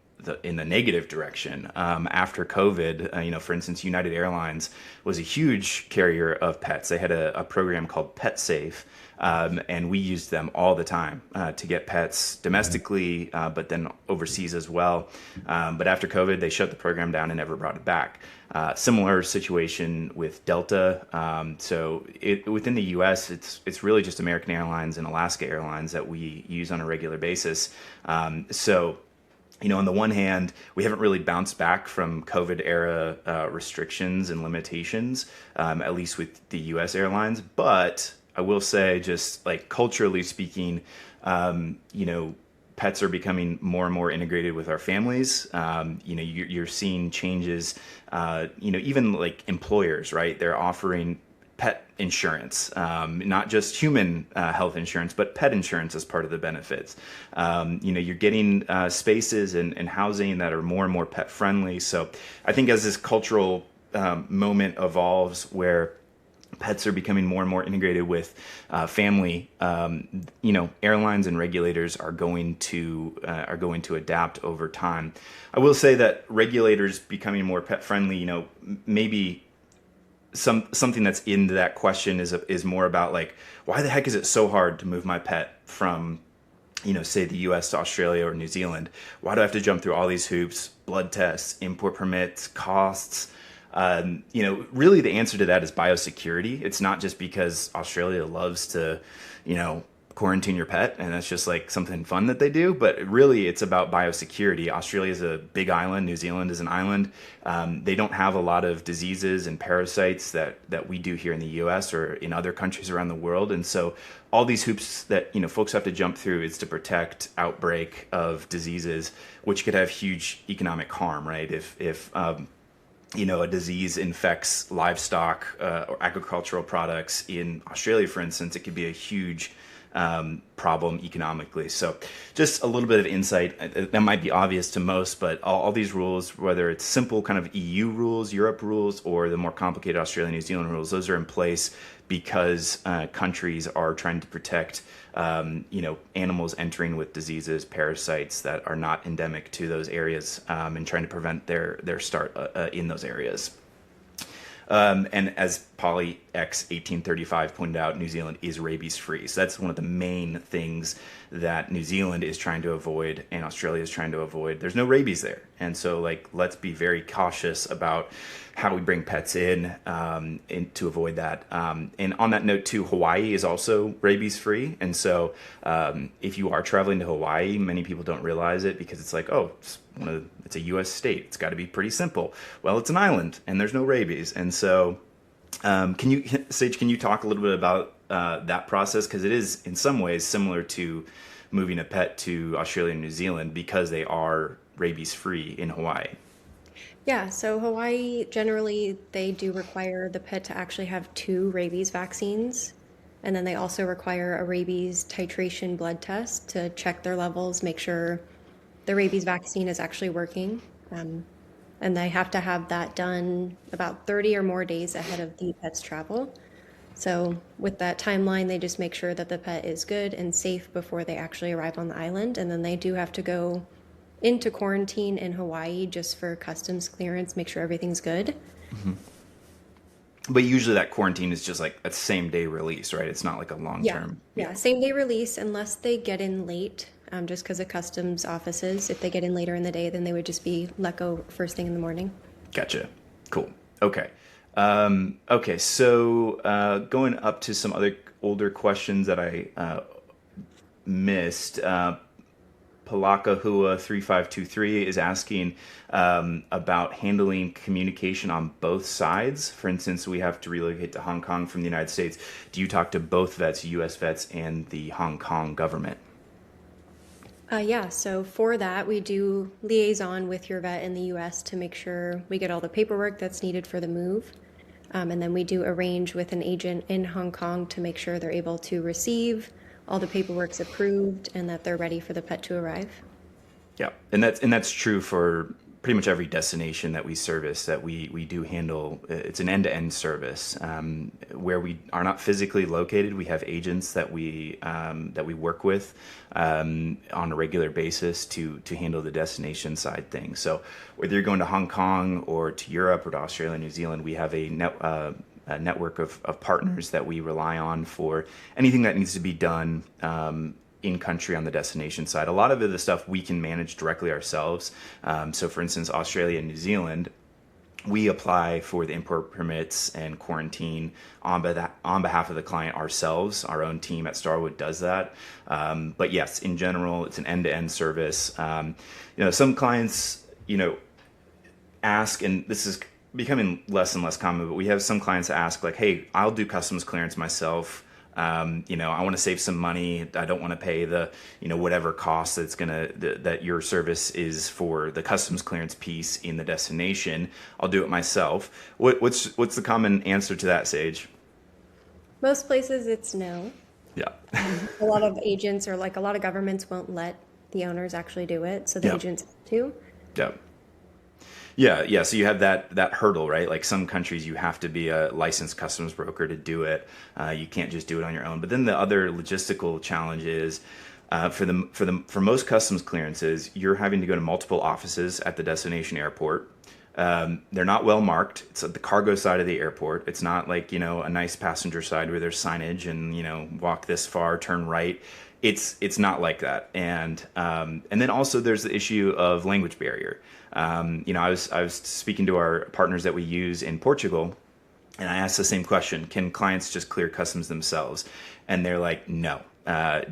in the negative direction after COVID. For instance, United Airlines was a huge carrier of pets. They had a program called Pet Safe. And we used them all the time to get pets domestically, but then overseas as well. But after COVID, they shut the program down and never brought it back. Similar situation with Delta. So within the U.S., it's really just American Airlines and Alaska Airlines that we use on a regular basis. So on the one hand, we haven't really bounced back from COVID era restrictions and limitations, at least with the U.S. airlines, but I will say, just like culturally speaking, pets are becoming more and more integrated with our families. You're seeing changes, even like employers, right? They're offering pet insurance, not just human health insurance, but pet insurance as part of the benefits. You're getting spaces and housing that are more and more pet friendly. So I think as this cultural moment evolves where pets are becoming more and more integrated with family, airlines and regulators are going to adapt over time. I will say that regulators becoming more pet friendly, maybe something that's into that question is more about like, why the heck is it so hard to move my pet from say the US to Australia or New Zealand? Why do I have to jump through all these hoops, blood tests, import permits, costs? Really the answer to that is biosecurity. It's not just because Australia loves to, quarantine your pet and that's just like something fun that they do, but really it's about biosecurity. Australia is a big island. New Zealand is an island. They don't have a lot of diseases and parasites that we do here in the US or in other countries around the world. And so all these hoops that, folks have to jump through is to protect outbreak of diseases, which could have huge economic harm, right? If a disease infects livestock or agricultural products in Australia, for instance, it could be a huge problem economically. So just a little bit of insight that might be obvious to most, but all these rules, whether it's simple kind of EU rules, Europe rules, or the more complicated Australia, New Zealand rules, those are in place because countries are trying to protect animals entering with diseases, parasites that are not endemic to those areas, and trying to prevent their start in those areas. And as Polly X 1835 pointed out, New Zealand is rabies free. So that's one of the main things that New Zealand is trying to avoid and Australia is trying to avoid. There's no rabies there. And so let's be very cautious about how we bring pets in to avoid that. And on that note too, Hawaii is also rabies free. And so if you are traveling to Hawaii, many people don't realize it because it's like, oh, it's a U.S. state. It's got to be pretty simple. Well, it's an island and there's no rabies. And so Sage, can you talk a little bit about that process? Because it is in some ways similar to moving a pet to Australia and New Zealand because they are rabies free in Hawaii. Yeah, so Hawaii generally they do require the pet to actually have two rabies vaccines. And then they also require a rabies titration blood test to check their levels, make sure the rabies vaccine is actually working. Um, and they have to have that done about 30 or more days ahead of the pet's travel. So with that timeline, they just make sure that the pet is good and safe before they actually arrive on the island. And then they do have to go into quarantine in Hawaii just for customs clearance, make sure everything's good. But usually that quarantine is just like a same day release, right? It's not like a long Yeah, term. yeah, same day release unless they get in late, just because of customs offices. If they get in later in the day, then they would just be let go first thing in the morning. Gotcha. Cool. Okay. Okay. So going up to some other older questions that I missed. Palakahua 3523 is asking about handling communication on both sides. For instance, we have to relocate to Hong Kong from the United States. Do you talk to both vets, U.S. vets, and the Hong Kong government? Yeah, so for that, we do liaison with your vet in the US to make sure we get all the paperwork that's needed for the move. And then we do arrange with an agent in Hong Kong to make sure they're able to receive all the paperwork's approved and that they're ready for the pet to arrive. Yeah, and that's true for pretty much every destination that we service. That we do handle. It's an end-to-end service where we are not physically located. We have agents that we work with on a regular basis to handle the destination side things. So whether you're going to Hong Kong or to Europe or to Australia, New Zealand, we have a network of partners that we rely on for anything that needs to be done in country on the destination side. A lot of the stuff we can manage directly ourselves. So for instance, Australia and New Zealand, we apply for the import permits and quarantine on behalf of the client ourselves. Our own team at Starwood does that. But yes, in general, it's an end-to-end service. Some clients, ask, and this is becoming less and less common, but we have some clients that ask like, hey, I'll do customs clearance myself. I want to save some money. I don't want to pay the, whatever cost that your service is for the customs clearance piece in the destination. I'll do it myself. What's the common answer to that, Sage? Most places it's no. Yeah. A lot of agents or like a lot of governments won't let the owners actually do it, so the Yep. agents have to. Yep. Yeah. So you have that hurdle, right? Like some countries, you have to be a licensed customs broker to do it. You can't just do it on your own. But then the other logistical challenge is for most customs clearances, you're having to go to multiple offices at the destination airport. They're not well marked. It's at the cargo side of the airport. It's not like a nice passenger side where there's signage and walk this far, turn right. It's not like that. And then also there's the issue of language barrier. I was speaking to our partners that we use in Portugal, and I asked the same question: can clients just clear customs themselves? And they're like, no,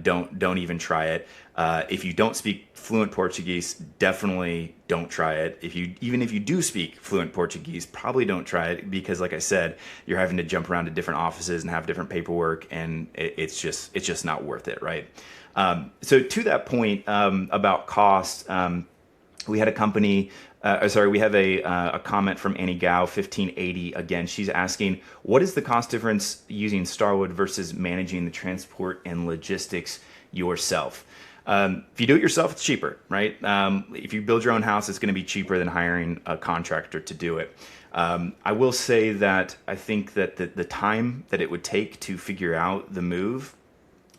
don't even try it. If you don't speak fluent Portuguese, definitely don't try it. Even if you do speak fluent Portuguese, probably don't try it because, like I said, you're having to jump around to different offices and have different paperwork, and it's just not worth it, right? So to that point about cost. We had a company, we have a comment from Annie Gao, 1580. Again, she's asking, what is the cost difference using Starwood versus managing the transport and logistics yourself? If you do it yourself, it's cheaper, right? If you build your own house, it's going to be cheaper than hiring a contractor to do it. I will say that I think that the time that it would take to figure out the move,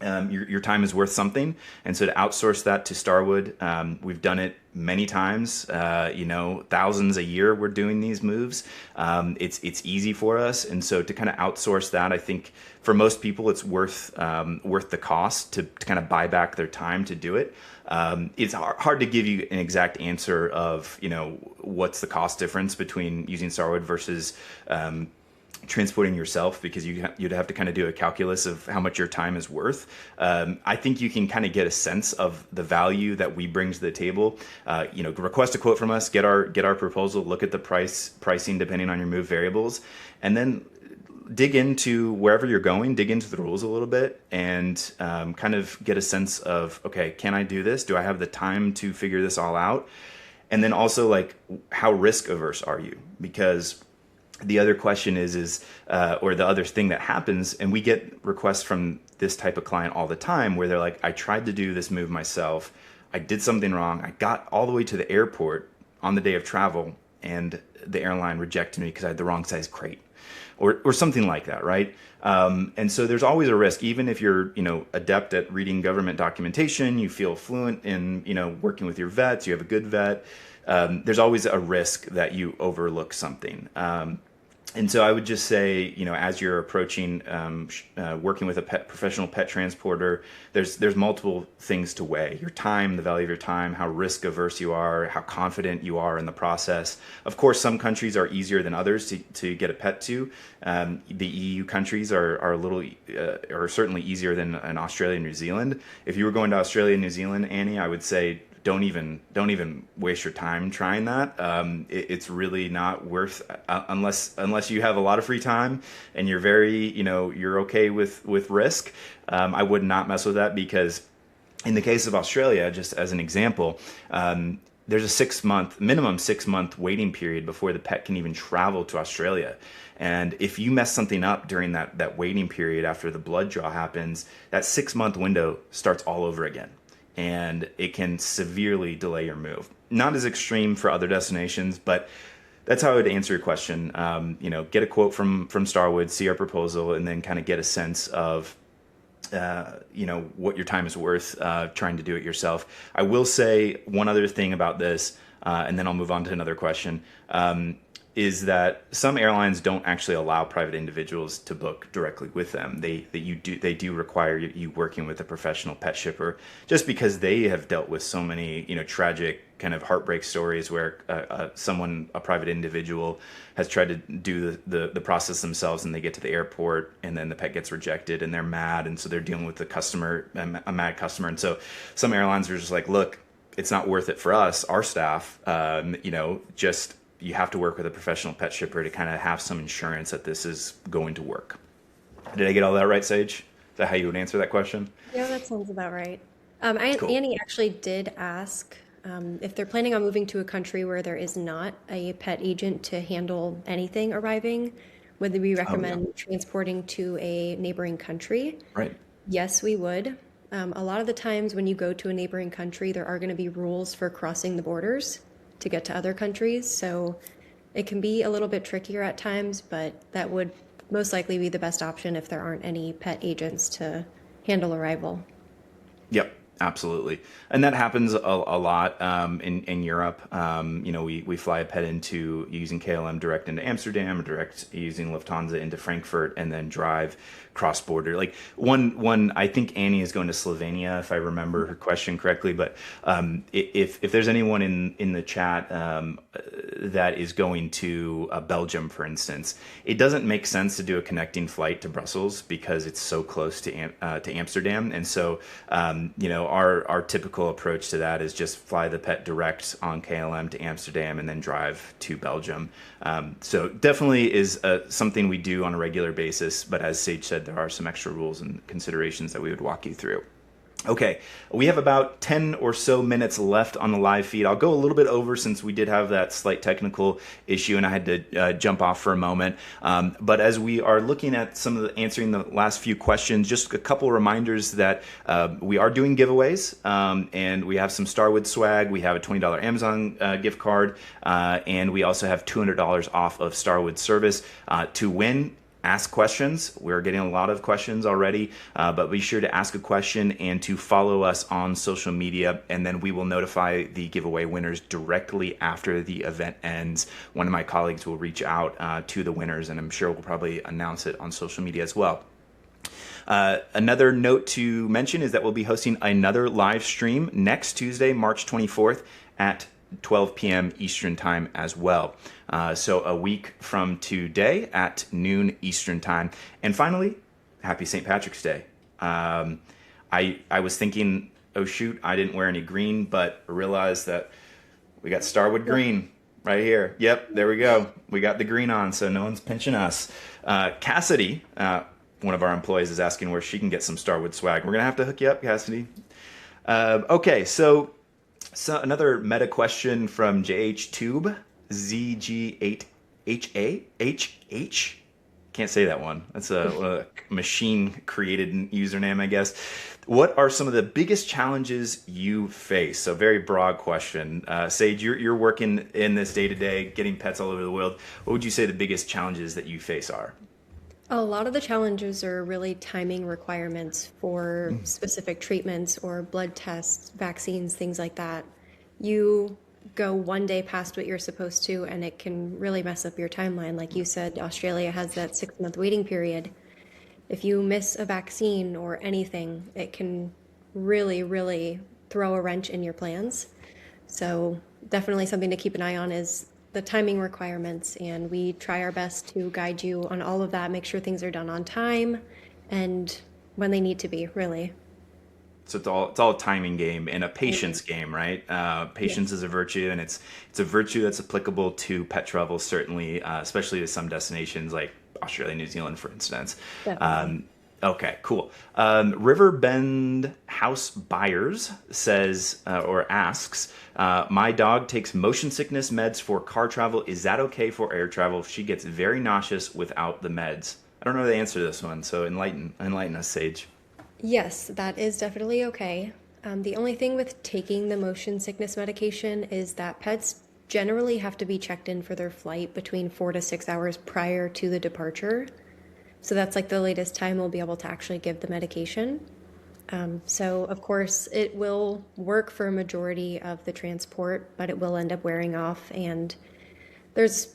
your time is worth something. And so to outsource that to Starwood, we've done it many times, thousands a year we're doing these moves. It's easy for us. And so to kind of outsource that, I think for most people, it's worth the cost to kind of buy back their time to do it. It's hard to give you an exact answer of, what's the cost difference between using Starwood versus, transporting yourself, because you'd have to kind of do a calculus of how much your time is worth. I think you can kind of get a sense of the value that we bring to the table. Request a quote from us, get our proposal, look at the pricing depending on your move variables, and then dig into wherever you're going, dig into the rules a little bit, and kind of get a sense of, okay, can I do this? Do I have the time to figure this all out? And then also, like, how risk averse are you? Because the other question is or the other thing that happens, and we get requests from this type of client all the time where they're like, I tried to do this move myself. I did something wrong. I got all the way to the airport on the day of travel, and the airline rejected me because I had the wrong size crate, or something like that, right? And so there's always a risk, even if you're, adept at reading government documentation, you feel fluent in, working with your vets, you have a good vet. There's always a risk that you overlook something. And so I would just say, as you're approaching working with a professional pet transporter, there's multiple things to weigh: your time, the value of your time, how risk averse you are, how confident you are in the process. Of course, some countries are easier than others to get a pet to. The EU countries are certainly easier than in Australia and New Zealand. If you were going to Australia and New Zealand, Annie, I would say don't even waste your time trying that. It's really not worth, unless you have a lot of free time and you're very, you're okay with risk. I would not mess with that, because in the case of Australia, just as an example, there's a minimum 6 month waiting period before the pet can even travel to Australia. And if you mess something up during that waiting period after the blood draw happens, that 6 month window starts all over again, and it can severely delay your move. Not as extreme for other destinations, but that's how I would answer your question. Get a quote from Starwood, see our proposal, and then kind of get a sense of what your time is worth trying to do it yourself. I will say one other thing about this, and then I'll move on to another question. Is that some airlines don't actually allow private individuals to book directly with them. They do require you working with a professional pet shipper, just because they have dealt with so many tragic kind of heartbreak stories where a private individual has tried to do the process themselves, and they get to the airport and then the pet gets rejected and they're mad, and so they're dealing with the customer, a mad customer. And so some airlines are just like, look, it's not worth it for us, our staff, just. You have to work with a professional pet shipper to kind of have some insurance that this is going to work. Did I get all that right, Sage? Is that how you would answer that question? Yeah, that sounds about right. Cool. Annie actually did ask if they're planning on moving to a country where there is not a pet agent to handle anything arriving, whether we Oh, yeah. recommend transporting to a neighboring country. Right. Yes, we would. A lot of the times when you go to a neighboring country, there are going to be rules for crossing the borders to get to other countries. So it can be a little bit trickier at times, but that would most likely be the best option if there aren't any pet agents to handle arrival. Yep, absolutely. And that happens a lot in Europe. We fly a pet into using KLM direct into Amsterdam, or direct using Lufthansa into Frankfurt, and then drive cross border. Like one, I think Annie is going to Slovenia, if I remember her question correctly. But if there's anyone in the chat that is going to Belgium, for instance, it doesn't make sense to do a connecting flight to Brussels because it's so close to Amsterdam. And so our typical approach to that is just fly the pet direct on KLM to Amsterdam and then drive to Belgium. So definitely is something we do on a regular basis. But as Sage said, there are some extra rules and considerations that we would walk you through. Okay, we have about 10 or so minutes left on the live feed. I'll go a little bit over since we did have that slight technical issue and I had to jump off for a moment. But as we are looking at answering the last few questions, just a couple reminders that we are doing giveaways, and we have some Starwood swag. We have a $20 Amazon gift card, and we also have $200 off of Starwood service to win. Ask questions. We're getting a lot of questions already, but be sure to ask a question and to follow us on social media, and then we will notify the giveaway winners directly after the event ends. One of my colleagues will reach out to the winners, and I'm sure we'll probably announce it on social media as well. Another note to mention is that we'll be hosting another live stream next Tuesday, March 24th at 12 p.m. Eastern Time as well. So a week from today at noon Eastern Time. And finally, happy St. Patrick's Day. I was thinking, oh shoot, I didn't wear any green, but realized that we got Starwood green right here. Yep, there we go. We got the green on, so no one's pinching us. Cassidy, one of our employees, is asking where she can get some Starwood swag. We're gonna have to hook you up, Cassidy. Okay, so another meta question from JH Tube, ZG8HAHH. Can't say that one. That's a machine created username, I guess. What are some of the biggest challenges you face? So very broad question. Sage, you're working in this day to day, getting pets all over the world. What would you say the biggest challenges that you face are? A lot of the challenges are really timing requirements for specific treatments or blood tests, vaccines, things like that. You go one day past what you're supposed to, and it can really mess up your timeline. Like you said, Australia has that 6 month waiting period. If you miss a vaccine or anything, it can really, really throw a wrench in your plans. So definitely something to keep an eye on is the timing requirements, and we try our best to guide you on all of that, make sure things are done on time and when they need to be, really. So it's all a timing game and a patience game, right? Patience Yes, is a virtue, and it's a virtue that's applicable to pet travel, certainly, especially to some destinations like Australia, New Zealand, for instance. definitely. Okay, cool. Riverbend House Buyers says or asks, my dog takes motion sickness meds for car travel. Is that okay for air travel? She gets very nauseous without the meds. I don't know the answer to this one, so enlighten us, Sage. Yes, that is definitely okay. The only thing with taking the motion sickness medication is that pets generally have to be checked in for their flight between 4 to 6 hours prior to the departure. So that's like the latest time we'll be able to actually give the medication. So, of course, it will work for a majority of the transport, but it will end up wearing off. And there's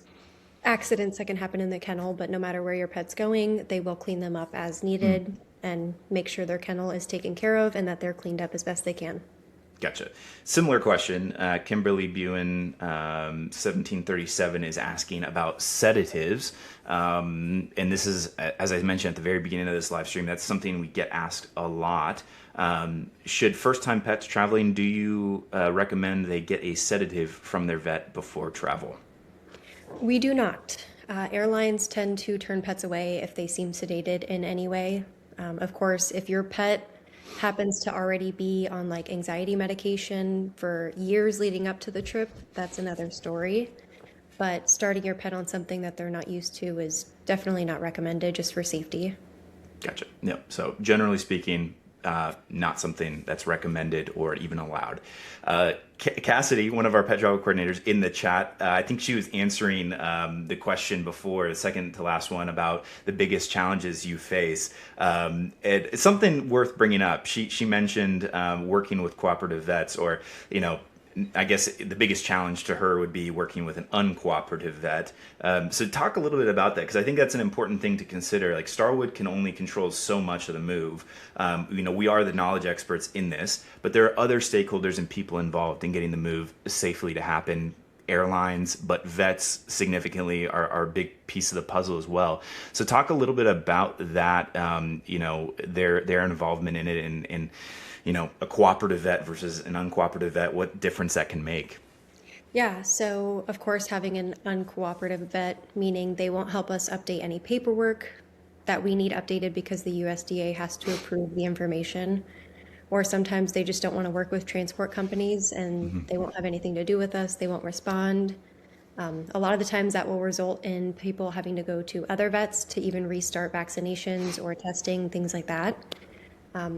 accidents that can happen in the kennel, but no matter where your pet's going, they will clean them up as needed and make sure their kennel is taken care of and that they're cleaned up as best they can. Gotcha. Similar question. Kimberly Buin, 1737, is asking about sedatives. And this is, as I mentioned at the very beginning of this live stream, that's something we get asked a lot. Should first time pets traveling, do you recommend they get a sedative from their vet before travel? We do not. Airlines tend to turn pets away if they seem sedated in any way. Of course, if your pet happens to already be on like anxiety medication for years leading up to the trip, that's another story. But starting your pet on something that they're not used to is definitely not recommended just for safety. Gotcha. Yep. So generally speaking, not something that's recommended or even allowed. Cassidy, one of our pet travel coordinators in the chat, I think she was answering the question before, the second to last one, about the biggest challenges you face. It's something worth bringing up. She mentioned working with cooperative vets, or I guess the biggest challenge to her would be working with an uncooperative vet. So talk a little bit about that, because I think that's an important thing to consider. Like, Starwood can only control so much of the move. We are the knowledge experts in this, but there are other stakeholders and people involved in getting the move safely to happen. Airlines, but vets significantly are a big piece of the puzzle as well. So talk a little bit about that, their involvement in it, and a cooperative vet versus an uncooperative vet, what difference that can make. Yeah, so of course, having an uncooperative vet, meaning they won't help us update any paperwork that we need updated because the USDA has to approve the information. Or sometimes they just don't want to work with transport companies and they won't have anything to do with us, they won't respond. A lot of the times that will result in people having to go to other vets to even restart vaccinations or testing, things like that.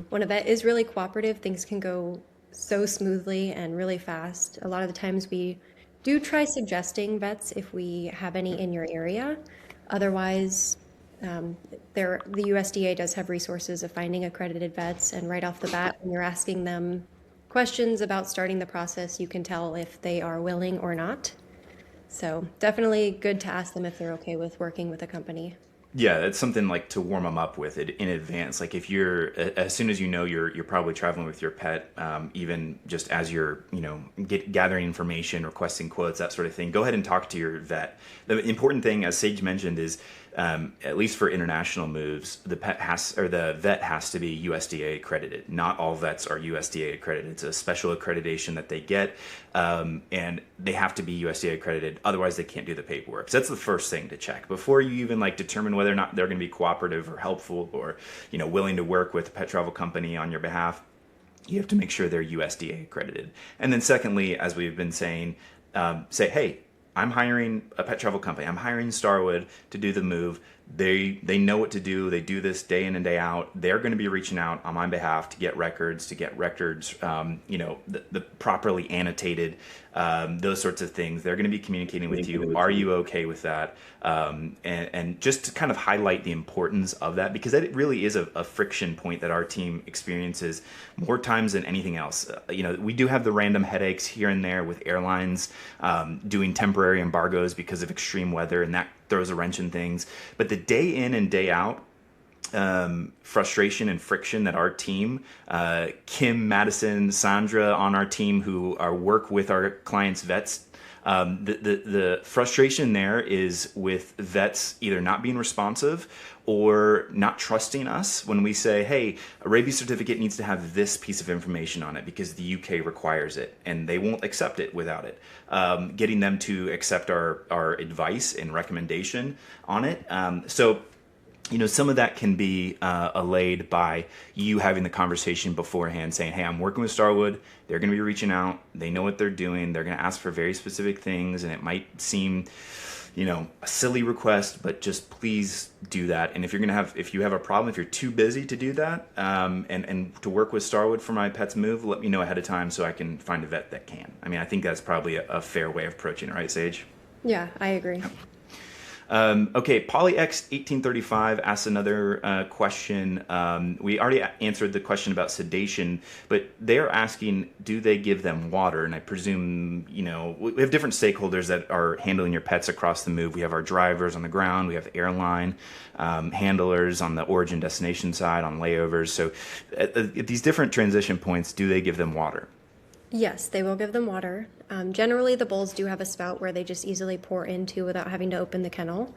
When a vet is really cooperative, things can go so smoothly and really fast. A lot of the times we do try suggesting vets if we have any in your area. Otherwise, the USDA does have resources of finding accredited vets, and right off the bat, when you're asking them questions about starting the process, you can tell if they are willing or not. So definitely good to ask them if they're okay with working with a company. Yeah, that's something like to warm them up with it in advance. Like, if as soon as you're probably traveling with your pet, even just as you're gathering information, requesting quotes, that sort of thing, go ahead and talk to your vet. The important thing, as Sage mentioned, is at least for international moves, the vet has to be USDA accredited. Not all vets are USDA accredited. It's a special accreditation that they get, and they have to be USDA accredited. Otherwise, they can't do the paperwork. So that's the first thing to check before you even like determine whether or not they're going to be cooperative or helpful or willing to work with a pet travel company on your behalf. You have to make sure they're USDA accredited. And then secondly, as we've been saying, say, hey, I'm hiring a pet travel company. I'm hiring Starwood to do the move. They know what to do. They do this day in and day out. They're going to be reaching out on my behalf to get records, the properly annotated, those sorts of things. They're going to be communicating with you. Are you okay with that? And just to kind of highlight the importance of that, because it really is a friction point that our team experiences more times than anything else. We do have the random headaches here and there with airlines doing temporary embargoes because of extreme weather, and that throws a wrench in things. But the day in and day out frustration and friction that our team, Kim, Madison, Sandra on our team who work with our clients' vets, the frustration there is with vets either not being responsive or not trusting us when we say, hey, a rabies certificate needs to have this piece of information on it because the UK requires it, and they won't accept it without it. Getting them to accept our advice and recommendation on it. So some of that can be allayed by you having the conversation beforehand saying, hey, I'm working with Starwood. They're going to be reaching out. They know what they're doing. They're going to ask for very specific things, and it might seem a silly request, but just please do that. And if you have a problem, if you're too busy to do that, and to work with Starwood for my pet's move, let me know ahead of time so I can find a vet that can. I mean, I think that's probably a fair way of approaching it, right, Sage? Yeah, I agree. Okay, PolyX1835 asks another question. We already answered the question about sedation, but they're asking, do they give them water? And I presume, we have different stakeholders that are handling your pets across the move. We have our drivers on the ground. We have airline handlers on the origin destination side, on layovers. So at these different transition points, do they give them water? Yes, they will give them water. Generally, the bowls do have a spout where they just easily pour into without having to open the kennel.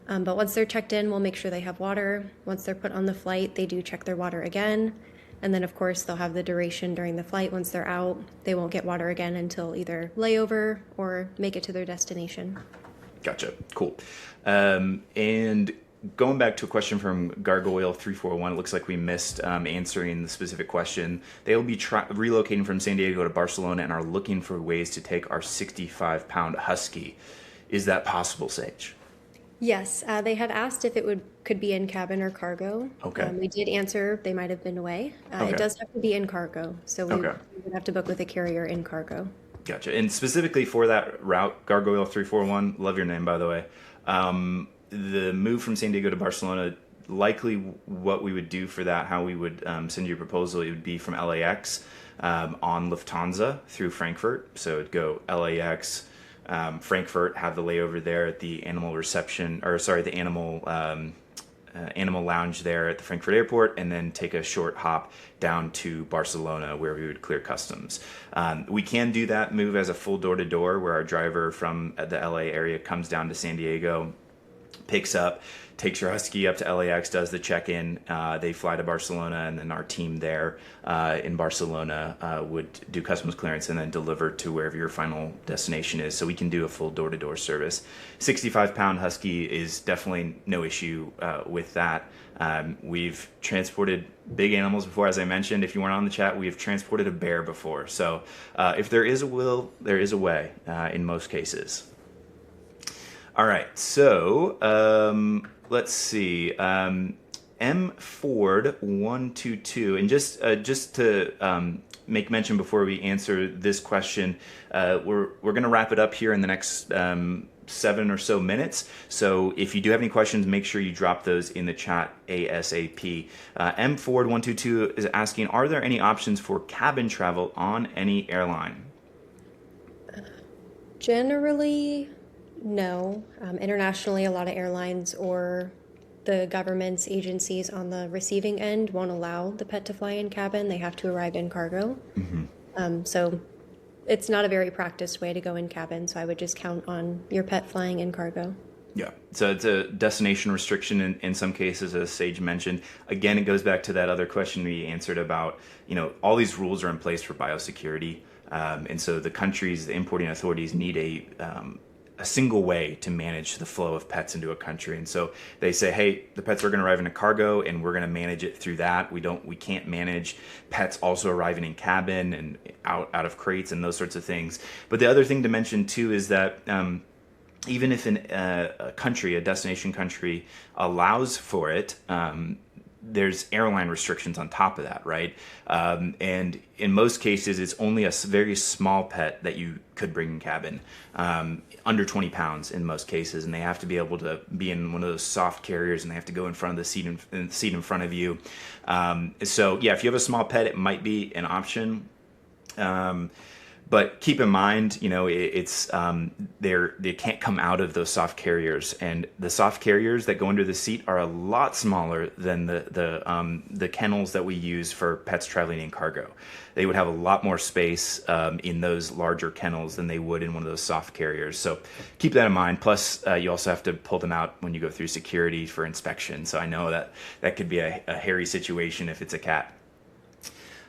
But once they're checked in, we'll make sure they have water. Once they're put on the flight, they do check their water again. And then, of course, they'll have the duration during the flight. Once they're out, they won't get water again until either layover or make it to their destination. Gotcha. Cool. And going back to a question from Gargoyle341, it looks like we missed answering the specific question. They will be relocating from San Diego to Barcelona and are looking for ways to take our 65-pound husky. Is that possible, Sage? Yes, they had asked if it could be in cabin or cargo. Okay. We did answer they might have been away. Okay. It does have to be in cargo, so we would have to book with a carrier in cargo. Gotcha. And specifically for that route, Gargoyle341, love your name, by the way. The move from San Diego to Barcelona, likely what we would do for that, how we would send you a proposal, it would be from LAX on Lufthansa through Frankfurt. So it'd go LAX, Frankfurt, have the layover there at the animal animal lounge there at the Frankfurt airport, and then take a short hop down to Barcelona where we would clear customs. We can do that move as a full door-to-door where our driver from the LA area comes down to San Diego, picks up, takes your husky up to LAX, does the check-in, they fly to Barcelona, and then our team there in Barcelona would do customs clearance and then deliver to wherever your final destination is. So we can do a full door-to-door service. 65-pound husky is definitely no issue with that. We've transported big animals before, as I mentioned. If you weren't on the chat, we have transported a bear before. So if there is a will, there is a way in most cases. All right, so let's see. M Ford 122, and just to make mention before we answer this question, we're going to wrap it up here in the next 7 or so minutes. So if you do have any questions, make sure you drop those in the chat ASAP. M Ford 122 is asking, are there any options for cabin travel on any airline? Generally, no. Internationally, a lot of airlines or the government's agencies on the receiving end won't allow the pet to fly in cabin. They have to arrive in cargo. Mm-hmm. So it's not a very practiced way to go in cabin. So I would just count on your pet flying in cargo. Yeah. So it's a destination restriction in some cases, as Sage mentioned. Again, it goes back to that other question we answered about, all these rules are in place for biosecurity. And so the countries, the importing authorities need a single way to manage the flow of pets into a country. And so they say, hey, the pets are going to arrive in a cargo and we're going to manage it through that. We can't manage pets also arriving in cabin and out of crates and those sorts of things. But the other thing to mention too is that, even if a destination country allows for it, there's airline restrictions on top of that, right? And in most cases, it's only a very small pet that you could bring in cabin, under 20 pounds in most cases, and they have to be able to be in one of those soft carriers, and they have to go in front of the seat in front of you. So yeah, if you have a small pet, it might be an option. But keep in mind, it's they can't come out of those soft carriers, and the soft carriers that go under the seat are a lot smaller than the kennels that we use for pets traveling in cargo. They would have a lot more space in those larger kennels than they would in one of those soft carriers. So keep that in mind. Plus, you also have to pull them out when you go through security for inspection. So I know that could be a hairy situation if it's a cat.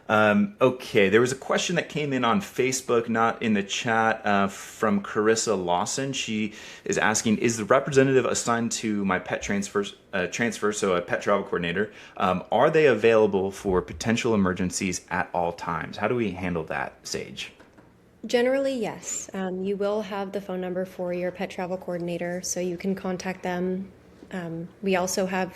Okay, there was a question that came in on Facebook, not in the chat, from Carissa Lawson. She is asking, is the representative assigned to my pet transfer, so a pet travel coordinator, are they available for potential emergencies at all times? How do we handle that, Sage? Generally, yes. You will have the phone number for your pet travel coordinator, so you can contact them. We also had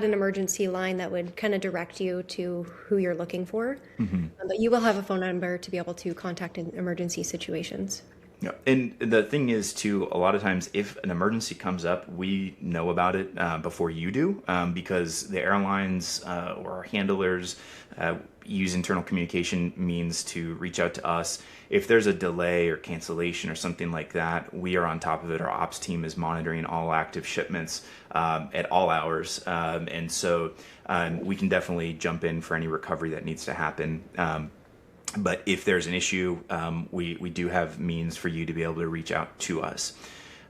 an emergency line that would kind of direct you to who you're looking for. But you will have a phone number to be able to contact in emergency situations. Yeah, and the thing is, too, a lot of times if an emergency comes up, we know about it before you do, because the airlines or our handlers use internal communication means to reach out to us. If there's a delay or cancellation or something like that, we are on top of it. Our ops team is monitoring all active shipments at all hours. And so we can definitely jump in for any recovery that needs to happen. But if there's an issue, we do have means for you to be able to reach out to us.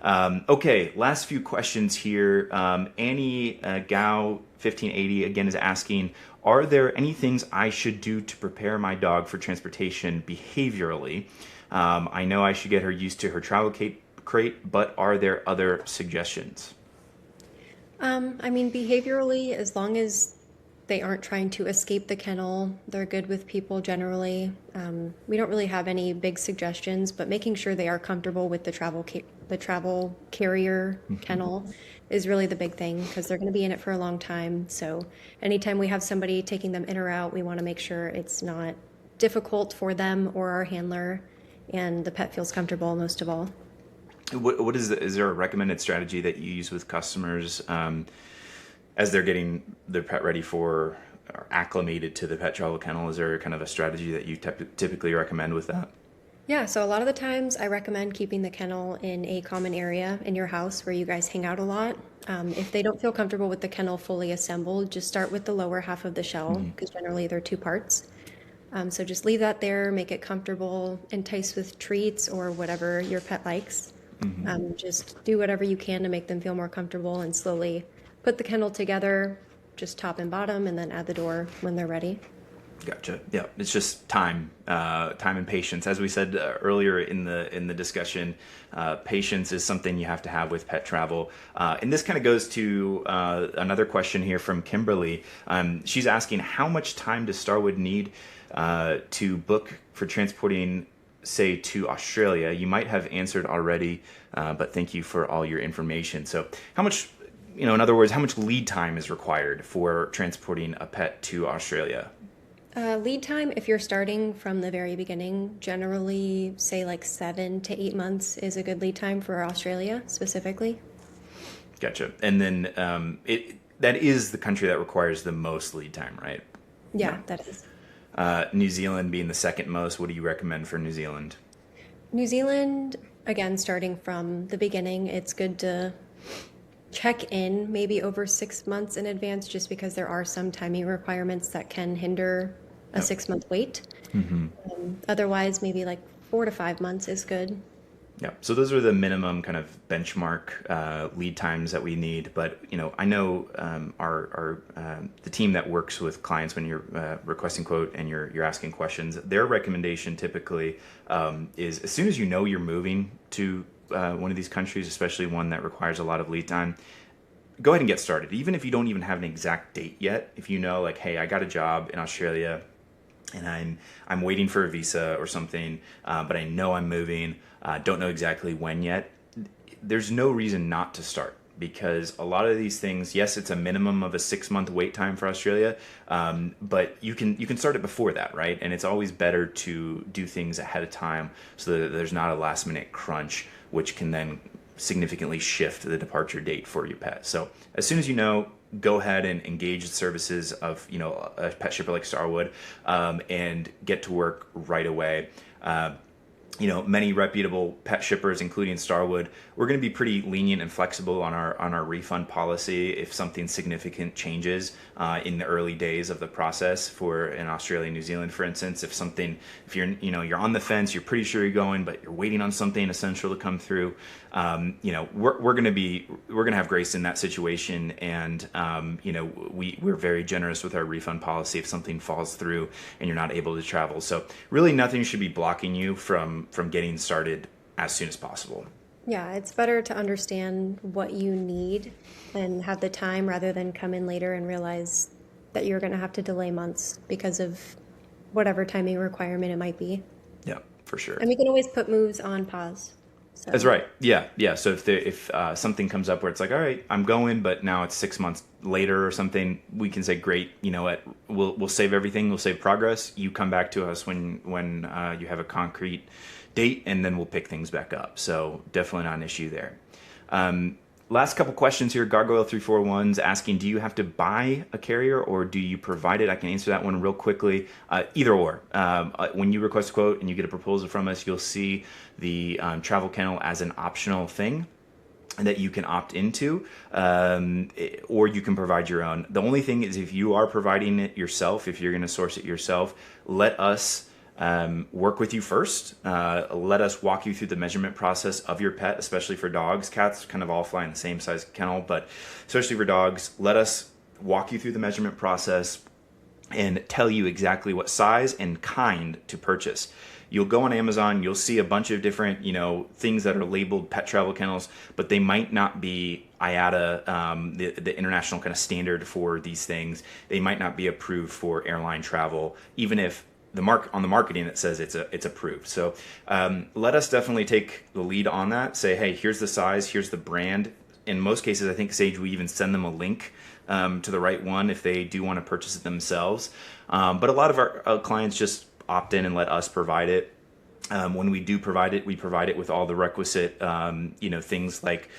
Okay, last few questions here. Annie Gao 1580 again is asking, are there any things I should do to prepare my dog for transportation behaviorally? I know I should get her used to her travel crate, but are there other suggestions? Behaviorally, as long as they aren't trying to escape the kennel, they're good with people generally. We don't really have any big suggestions, but making sure they are comfortable with the travel carrier kennel is really the big thing, because they're going to be in it for a long time. So anytime we have somebody taking them in or out, we want to make sure it's not difficult for them or our handler, and the pet feels comfortable most of all. What is there a recommended strategy that you use with customers as they're getting their pet ready for or acclimated to the pet travel kennel? Is there kind of a strategy that you typically recommend with that? Yeah, so a lot of the times I recommend keeping the kennel in a common area in your house where you guys hang out a lot. If they don't feel comfortable with the kennel fully assembled, just start with the lower half of the shell, because generally they're two parts. So just leave that there, make it comfortable, entice with treats or whatever your pet likes. Just do whatever you can to make them feel more comfortable, and slowly put the kennel together, just top and bottom, and then add the door when they're ready. Gotcha. Yeah, it's just time and patience. As we said earlier in the discussion, patience is something you have to have with pet travel. And this kind of goes to another question here from Kimberly. She's asking, how much time does Starwood need to book for transporting, say, to Australia? You might have answered already, but thank you for all your information. So how much, in other words, how much lead time is required for transporting a pet to Australia? Lead time, if you're starting from the very beginning, generally say like 7 to 8 months is a good lead time for Australia specifically. Gotcha. And then that is the country that requires the most lead time, right? Yeah, that is. New Zealand being the second most. What do you recommend for New Zealand? New Zealand, again, starting from the beginning, it's good to check in maybe over 6 months in advance, just because there are some timing requirements that can hinder a 6-month wait. Otherwise, maybe like 4 to 5 months is good. Yeah. So those are the minimum kind of benchmark lead times that we need. But I know the team that works with clients when you're requesting quote and you're asking questions. Their recommendation typically is as soon as you know you're moving to one of these countries, especially one that requires a lot of lead time, go ahead and get started. Even if you don't even have an exact date yet, if you know like, hey, I got a job in Australia and I'm waiting for a visa or something, but I know I'm moving, don't know exactly when yet, there's no reason not to start. Because a lot of these things, yes, it's a minimum of a 6-month wait time for Australia, but you can start it before that, right? And it's always better to do things ahead of time so that there's not a last minute crunch, which can then significantly shift the departure date for your pet. So as soon as you know, go ahead and engage the services of a pet shipper like Starwood, and get to work right away. Many reputable pet shippers, including Starwood, we're going to be pretty lenient and flexible on our refund policy if something significant changes in the early days of the process. For in Australia, New Zealand, for instance, if you're on the fence, you're pretty sure you're going, but you're waiting on something essential to come through, we're going to have grace in that situation, and we're very generous with our refund policy if something falls through and you're not able to travel. So really, nothing should be blocking you from getting started as soon as possible. Yeah, it's better to understand what you need and have the time rather than come in later and realize that you're going to have to delay months because of whatever timing requirement it might be. Yeah, for sure. And we can always put moves on pause. So. That's right. Yeah. So if something comes up where it's like, all right, I'm going, but now it's 6 months later or something, we can say, great, you know what, we'll save everything. We'll save progress. You come back to us when you have a concrete date, and then we'll pick things back up. So definitely not an issue there. Last couple questions here. Gargoyle 341's asking, do you have to buy a carrier or do you provide it? I can answer that one real quickly. Either or. When you request a quote and you get a proposal from us, you'll see the travel kennel as an optional thing that you can opt into, or you can provide your own. The only thing is, if you are providing it yourself, if you're going to source it yourself, let us work with you first. Let us walk you through the measurement process of your pet, especially for dogs. Cats kind of all fly in the same size kennel, but especially for dogs, let us walk you through the measurement process and tell you exactly what size and kind to purchase. You'll go on Amazon, you'll see a bunch of different, things that are labeled pet travel kennels, but they might not be IATA, the international kind of standard for these things. They might not be approved for airline travel, even if on the marketing it says it's approved. So let us definitely take the lead on that. Say, hey, here's the size, here's the brand. In most cases, I think Sage, we even send them a link to the right one if they do want to purchase it themselves. But a lot of our clients just opt in and let us provide it. When we do provide it, we provide it with all the requisite, things like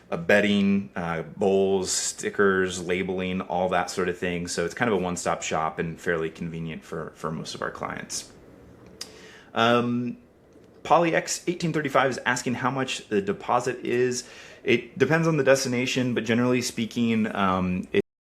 bedding, bowls, stickers, labeling, all that sort of thing. So it's kind of a one-stop shop and fairly convenient for most of our clients. PolyX1835 is asking how much the deposit is. It depends on the destination, but generally speaking,